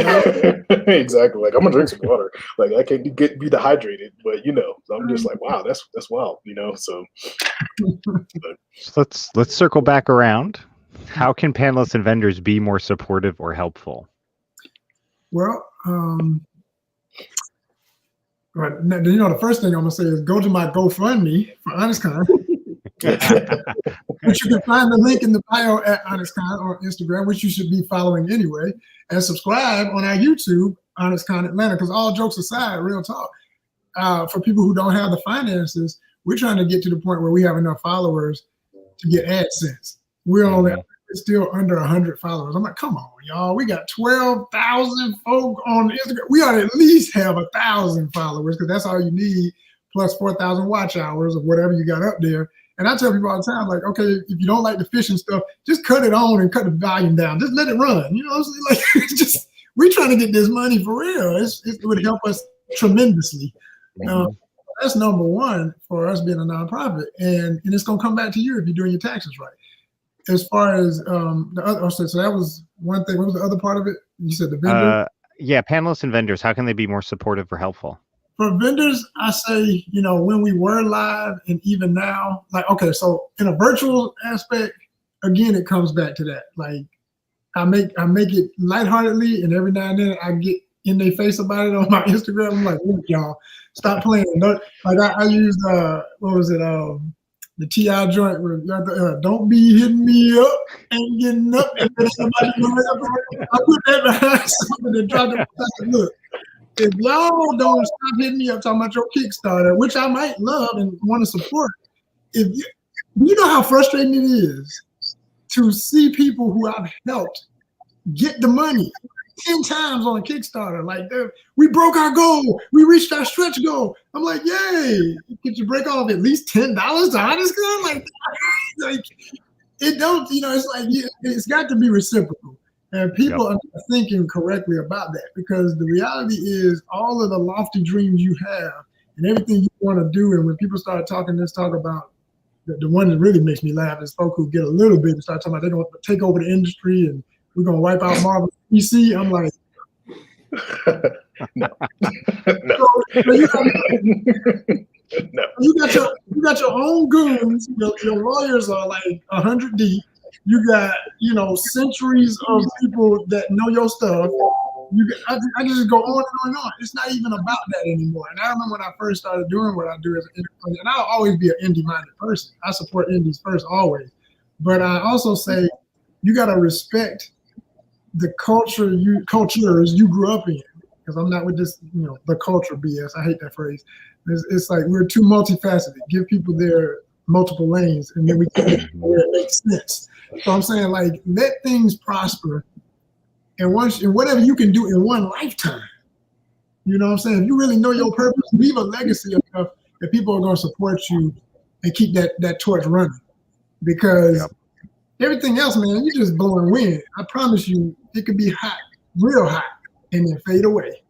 Exactly. Like I'm gonna drink some water. Like I can't be dehydrated, but you know, so I'm just like, wow, that's wild. You know, so. Let's circle back around. How can panelists and vendors be more supportive or helpful? Well, right. You know, the first thing I'm gonna say is go to my GoFundMe for HonestCon. Which you can find the link in the bio at HonestCon on Instagram, which you should be following anyway, and subscribe on our YouTube, HonestCon Atlanta. Because all jokes aside, real talk, for people who don't have the finances, we're trying to get to the point where we have enough followers to get AdSense. We're only still under 100 followers. I'm like, come on, y'all. We got 12,000 folk on Instagram. We ought to at least have 1,000 followers because that's all you need. plus 4,000 watch hours or whatever you got up there. And I tell people all the time, like, okay, if you don't like the fishing stuff, just cut it on and cut the volume down. Just let it run. You know what I'm saying? Like, just we're trying to get this money for real. It would help us tremendously. That's number one for us being a nonprofit, and it's gonna come back to you if you're doing your taxes right. As far as the other, so that was one thing. What was the other part of it? You said the vendor. Yeah, panelists and vendors. How can they be more supportive or helpful? For vendors, I say, you know, when we were live and even now, like, okay, so in a virtual aspect, again, it comes back to that. Like, I make it lightheartedly, and every now and then I get in their face about it on my Instagram. I'm like, look, y'all, stop playing. Like I used what was it? The T.I. joint where don't be hitting me up and getting up and then somebody I put that behind something and dropped it. Look, if y'all don't stop hitting me up talking about your Kickstarter, which I might love and want to support, if you know how frustrating it is to see people who I've helped get the money 10 times on a Kickstarter. Like, we broke our goal. We reached our stretch goal. I'm like, yay. Could you break off at least $10 to honest gun? Like it don't, you know, it's like, it's got to be reciprocal. And people are not thinking correctly about that, because the reality is all of the lofty dreams you have and everything you want to do. And when people start talking this talk about the one that really makes me laugh is folks who get a little bit and start talking about they're going to take over the industry and we're going to wipe out Marvel PC. I'm like, no. So you got your own goons. Your lawyers are like 100 deep. You got, you know, centuries of people that know your stuff. I just go on and on and on. It's not even about that anymore. And I remember when I first started doing what I do as an indie, and I'll always be an indie-minded person. I support indies first, always. But I also say you got to respect the cultures you grew up in. Because I'm not with this, you know, the culture BS. I hate that phrase. It's like we're too multifaceted. Give people their multiple lanes, and then we can get where it makes sense. So I'm saying, like, let things prosper, and whatever you can do in one lifetime. You know what I'm saying? If you really know your purpose, leave a legacy of stuff that people are going to support you and keep that torch running. Because everything else, man, you're just blowing wind. I promise you, it could be hot, real hot, and then fade away.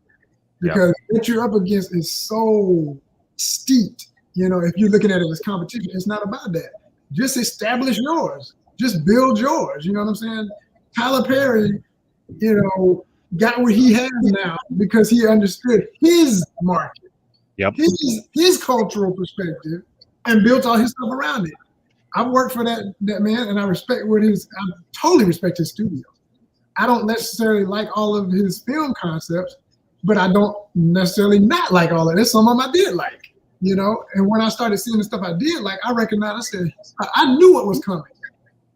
Because what you're up against is so steeped. You know, if you're looking at it as competition, it's not about that. Just establish yours. Just build yours. You know what I'm saying? Tyler Perry, you know, got what he has now because he understood his market, his cultural perspective, and built all his stuff around it. I've worked for that man, and I totally respect his studio. I don't necessarily like all of his film concepts, but I don't necessarily not like all of it. There's some of them I did like, you know? And when I started seeing the stuff I did like, I recognized, I said, I knew what was coming.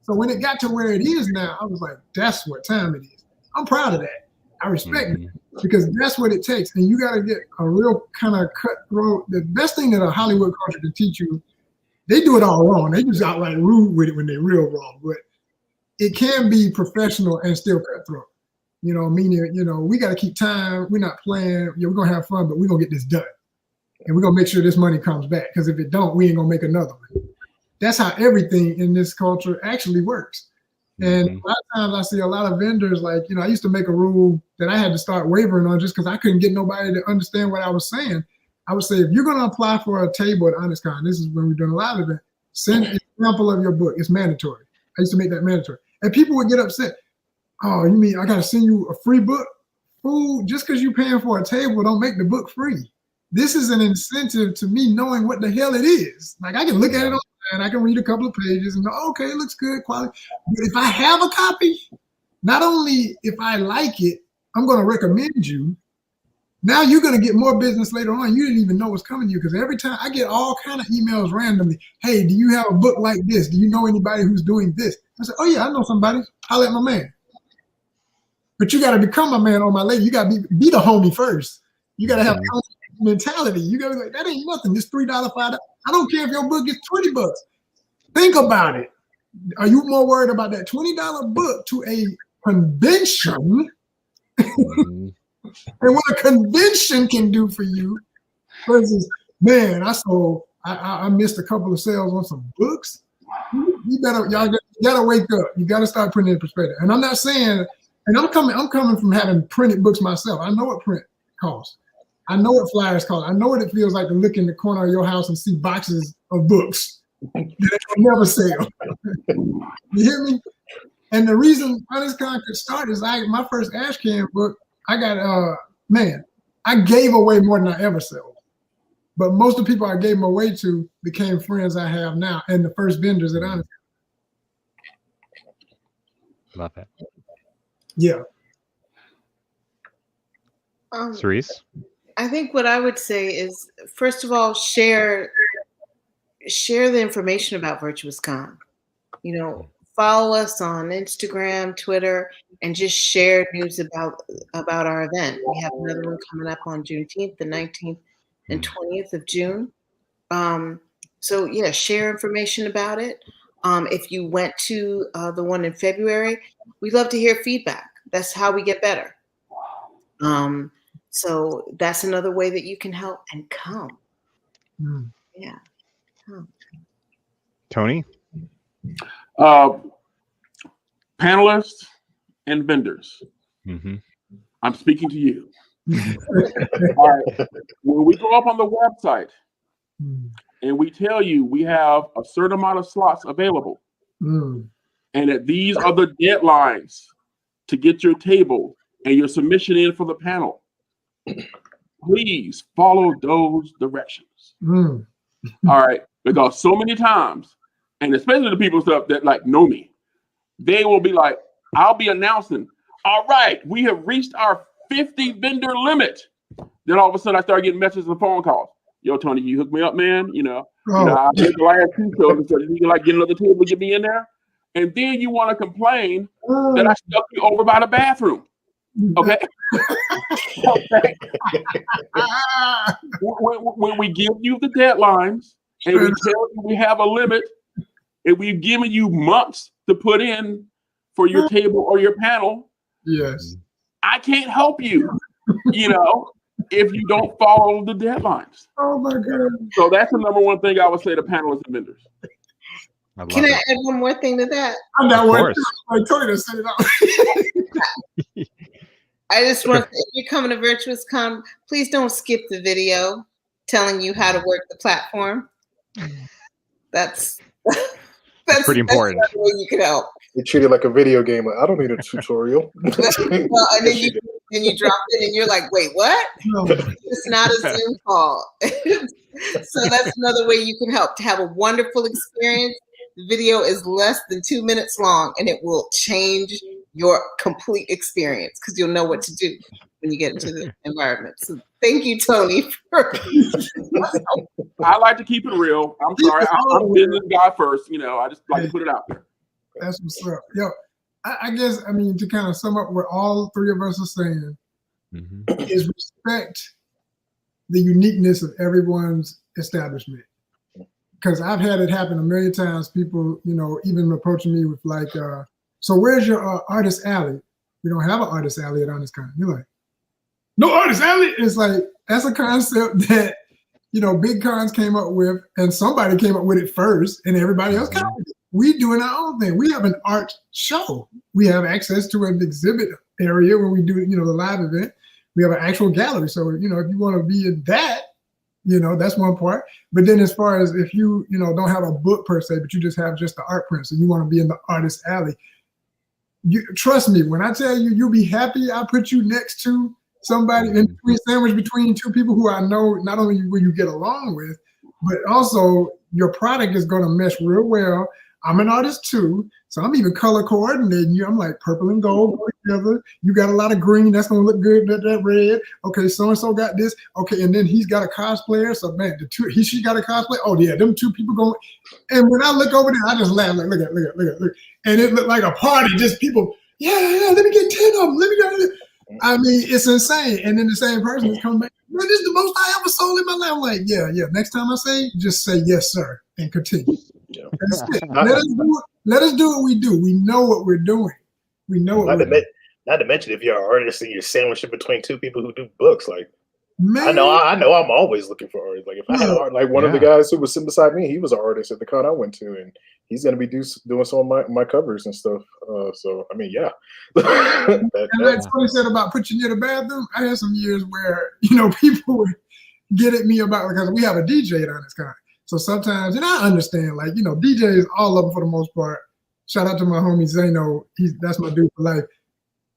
So when it got to where it is now, I was like, that's what time it is. I'm proud of that. I respect it because that's what it takes. And you got to get a real kind of cutthroat. The best thing that a Hollywood culture can teach you, they do it all wrong. They just outright rude with it when they're real wrong. But it can be professional and still cutthroat. You know, meaning, you know, we got to keep time. We're not playing. Yeah, we're going to have fun, but we're going to get this done. And we're going to make sure this money comes back. Because if it don't, we ain't going to make another one. That's how everything in this culture actually works. And a lot of times I see a lot of vendors, like, you know, I used to make a rule that I had to start wavering on just because I couldn't get nobody to understand what I was saying. I would say, if you're going to apply for a table at HonestCon, this is when we're doing a live event, send an example of your book. It's mandatory. I used to make that mandatory. And people would get upset. Oh, you mean I got to send you a free book? Fool, just because you're paying for a table don't make the book free. This is an incentive to me knowing what the hell it is. Like, I can look at it online, and I can read a couple of pages and go, okay, it looks good, quality. But if I have a copy, not only if I like it, I'm going to recommend you. Now you're going to get more business later on. You didn't even know what's coming to you, because every time I get all kind of emails randomly. Hey, do you have a book like this? Do you know anybody who's doing this? I said, oh yeah, I know somebody. I'll let my man. But you got to become my man or my lady. You got to be the homie first. You got to have a mentality. You got to be like, that ain't nothing. This $3, $5. I don't care if your book gets $20. Think about it. Are you more worried about that $20 book to a convention and what a convention can do for you versus Man, I missed a couple of sales on some books. You gotta wake up. You gotta start putting it in perspective. And I'm not saying, and I'm coming from having printed books myself. I know what print costs. I know what flyers cost. I know what it feels like to look in the corner of your house and see boxes of books that will never sell. You hear me? And the reason Honest Con could start is my first Ashcan book, I got I gave away more than I ever sold. But most of the people I gave them away to became friends I have now and the first vendors at Honest. Love it. Yeah. Cerise? I think what I would say is, first of all, share the information about Virtuous Con. You know, follow us on Instagram, Twitter, and just share news about our event. We have another one coming up on Juneteenth, the 19th and 20th of June. So yeah, share information about it. If you went to the one in February, we'd love to hear feedback. That's how we get better. So that's another way that you can help, and come. Yeah. Come. Tony? Panelists and vendors. I'm speaking to you. All right. When we go up on the website and we tell you we have a certain amount of slots available, and that these are the deadlines to get your table and your submission in for the panel, please follow those directions. All right, because so many times, and especially the people that like know me, they will be like, I'll be announcing, all right, we have reached our 50 vendor limit. Then all of a sudden I start getting messages and phone calls. Yo, Tony, you hook me up, man. I did the last 2 shows and said, you can like get another table, get me in there. And then you want to complain that I stuck you over by the bathroom. Okay. Okay. When we give you the deadlines and we tell you we have a limit and we've given you months to put in for your table or your panel, yes, I can't help you, if you don't follow the deadlines. Oh my God. So that's the number one thing I would say to panelists and vendors. Can I add one more thing to that? I'm not worried. I told you to set it up. I just want, if you're coming to Virtuous Con, please don't skip the video telling you how to work the platform. That's pretty important. That's another way you can help. You treat it like a video game. I don't need a tutorial. Well, and then you drop it and you're like, wait, what? It's not a Zoom call. So that's another way you can help to have a wonderful experience. The video is less than 2 minutes long and it will change your complete experience because you'll know what to do when you get into the environment. So thank you, Tony. I like to keep it real. I'm sorry. I'm a business guy first. I just like to put it out there. That's what's up. Yo, I guess, to kind of sum up what all three of us are saying is respect the uniqueness of everyone's establishment. Because I've had it happen a million times. People, even approaching me with like, so where's your artist alley? We don't have an artist alley at Honest Con. You're like, no artist alley? It's like, that's a concept that, big cons came up with, and somebody came up with it first, and everybody else came up with it. We doing our own thing. We have an art show. We have access to an exhibit area when we do, the live event. We have an actual gallery. So, if you want to be in that, that's one part. But then as far as if you, don't have a book per se, but you just have just the art prints and you want to be in the artist alley, trust me, when I tell you, you'll be happy I put you next to somebody in between, sandwich between two people who I know not only will you get along with, but also your product is going to mesh real well. I'm an artist too, so I'm even color coordinating you. I'm like purple and gold go together. You got a lot of green, that's gonna look good. That red. Okay, so and so got this. Okay, and then he's got a cosplayer. So man, she got a cosplay. Oh yeah, them two people going. And when I look over there, I just laugh like, look, and it looked like a party. Just people, yeah. Let me get 10 of them. Let me get. It's insane. And then the same person is coming back. Man, this is the most I ever sold in my life. I'm like, yeah. Next time I say, just say yes, sir, and continue. Yeah. That's it. Let us do what we do. We know what we're doing. We know what not to mention if you're an artist and you're sandwiched in between two people who do books, like Man. I know. I'm always looking for artists. Like if I had art, like one of the guys who was sitting beside me, he was an artist at the con I went to, and he's gonna be doing some of my covers and stuff. So I mean, yeah. And that's what he said about put you near the bathroom. I had some years where people would get at me about, because we have a DJ at Honest Con. So sometimes, and I understand, like DJs, all of them for the most part. Shout out to my homie Zeno. That's my dude for life.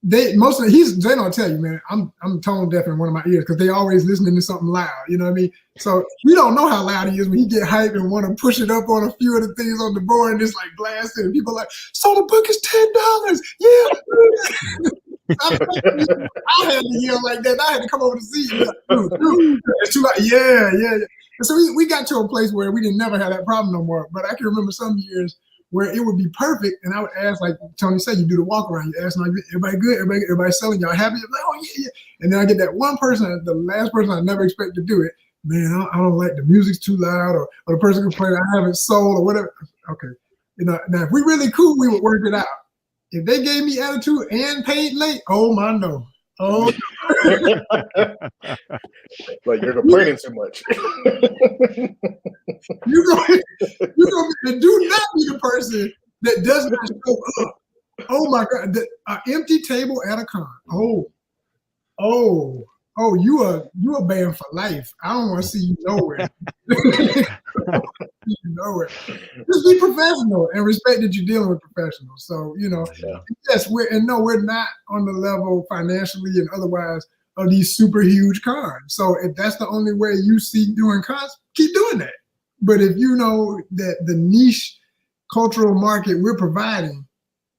Zeno will tell you, man, I'm tone deaf in one of my ears because they always listening to something loud. You know what I mean? So you don't know how loud he is when he get hyped and want to push it up on a few of the things on the board and just like blasting. And people are like, so the book is $10. Yeah. I had to yell like that. I had to come over to see you. Dude, it's too loud. Yeah. And so we got to a place where we didn't never have that problem no more. But I can remember some years where it would be perfect, and I would ask, like Tony said, you do the walk around. You ask, like, everybody good? Everybody selling? Y'all happy? I'm like, oh yeah. And then I get that one person, the last person I never expect to do it. Man, I don't like the music's too loud, or the person complaining I haven't sold or whatever. Okay, now if we really cool, we would work it out. If they gave me attitude and paid late, oh my no. Oh, like you're complaining too much. You're gonna do not be the person that does not show up. Oh my God, an empty table at a con. You are banned for life. I don't want to see you nowhere. Just be professional and respect that you're dealing with professionals. So yes, we're not on the level financially and otherwise of these super huge cons. So if that's the only way you see doing cons, keep doing that. But if you know that the niche cultural market we're providing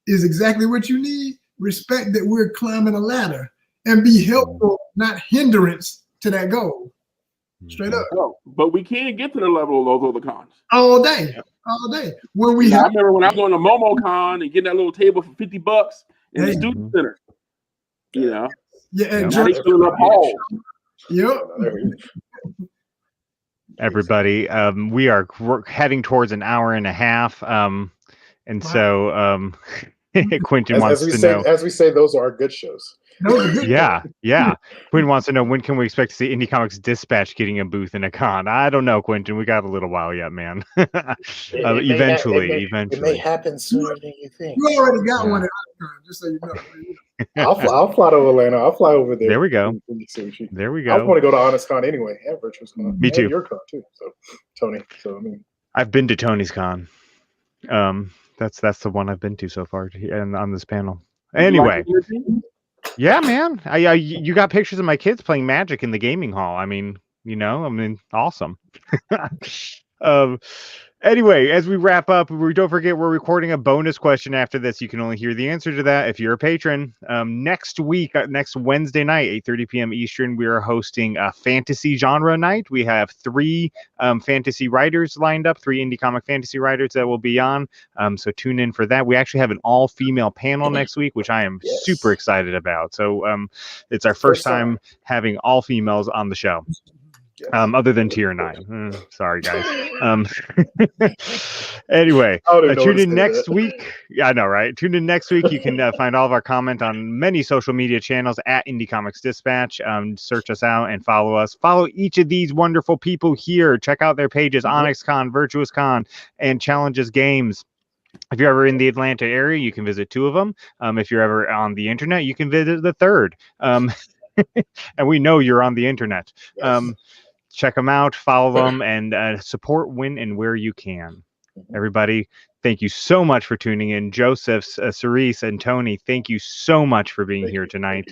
is exactly what you need, respect that we're climbing a ladder and be helpful, not hindrance to that goal. Straight up. But we can't get to the level of those other cons. All day. When I remember when I was going to MomoCon and getting that little table for $50 in the student center. Yeah, and now they fill up halls. Yep. Everybody, we're heading towards an hour and a half, so Quentin wants to know. As we say, those are our good shows. Yeah. Quentin wants to know, when can we expect to see Indie Comics Dispatch getting a booth in a con? I don't know, Quentin. We got a little while yet, man. Eventually. It may happen sooner than you think. You already got one at con, just so you know. I'll fly to Atlanta. I'll fly over there. There we go. There we go. I want to go to Honest Con anyway, and Virtuous Con. Me too. And your con too. So, Tony. So I mean, I've been to Tony's Con. That's the one I've been to so far, and on this panel. Anyway. Yeah, man. You got pictures of my kids playing Magic in the gaming hall. I mean, awesome. Anyway, as we wrap up, don't forget we're recording a bonus question after this. You can only hear the answer to that if you're a patron. Next week, next Wednesday night, 8:30 p.m. Eastern, we are hosting a fantasy genre night. We have 3 fantasy writers lined up, 3 indie comic fantasy writers that will be on. So tune in for that. We actually have an all-female panel next week, which I am super excited about. So it's our first time having all females on the show. Other than Tier 9. Sorry, guys. Anyway, tune in next week. Yeah, I know, right? Tune in next week. You can find all of our comment on many social media channels at Indie Comics Dispatch. Search us out and follow us. Follow each of these wonderful people here. Check out their pages, Onyx Con, Virtuous Con, and Challenges Games. If you're ever in the Atlanta area, you can visit 2 of them. If you're ever on the internet, you can visit the 3rd. And we know you're on the internet. Yes. Check them out, follow them, and support when and where you can. Everybody, thank you so much for tuning in. Joseph, Cerise, and Tony, thank you so much for being here tonight.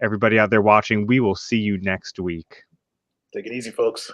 Everybody out there watching, we will see you next week. Take it easy, folks.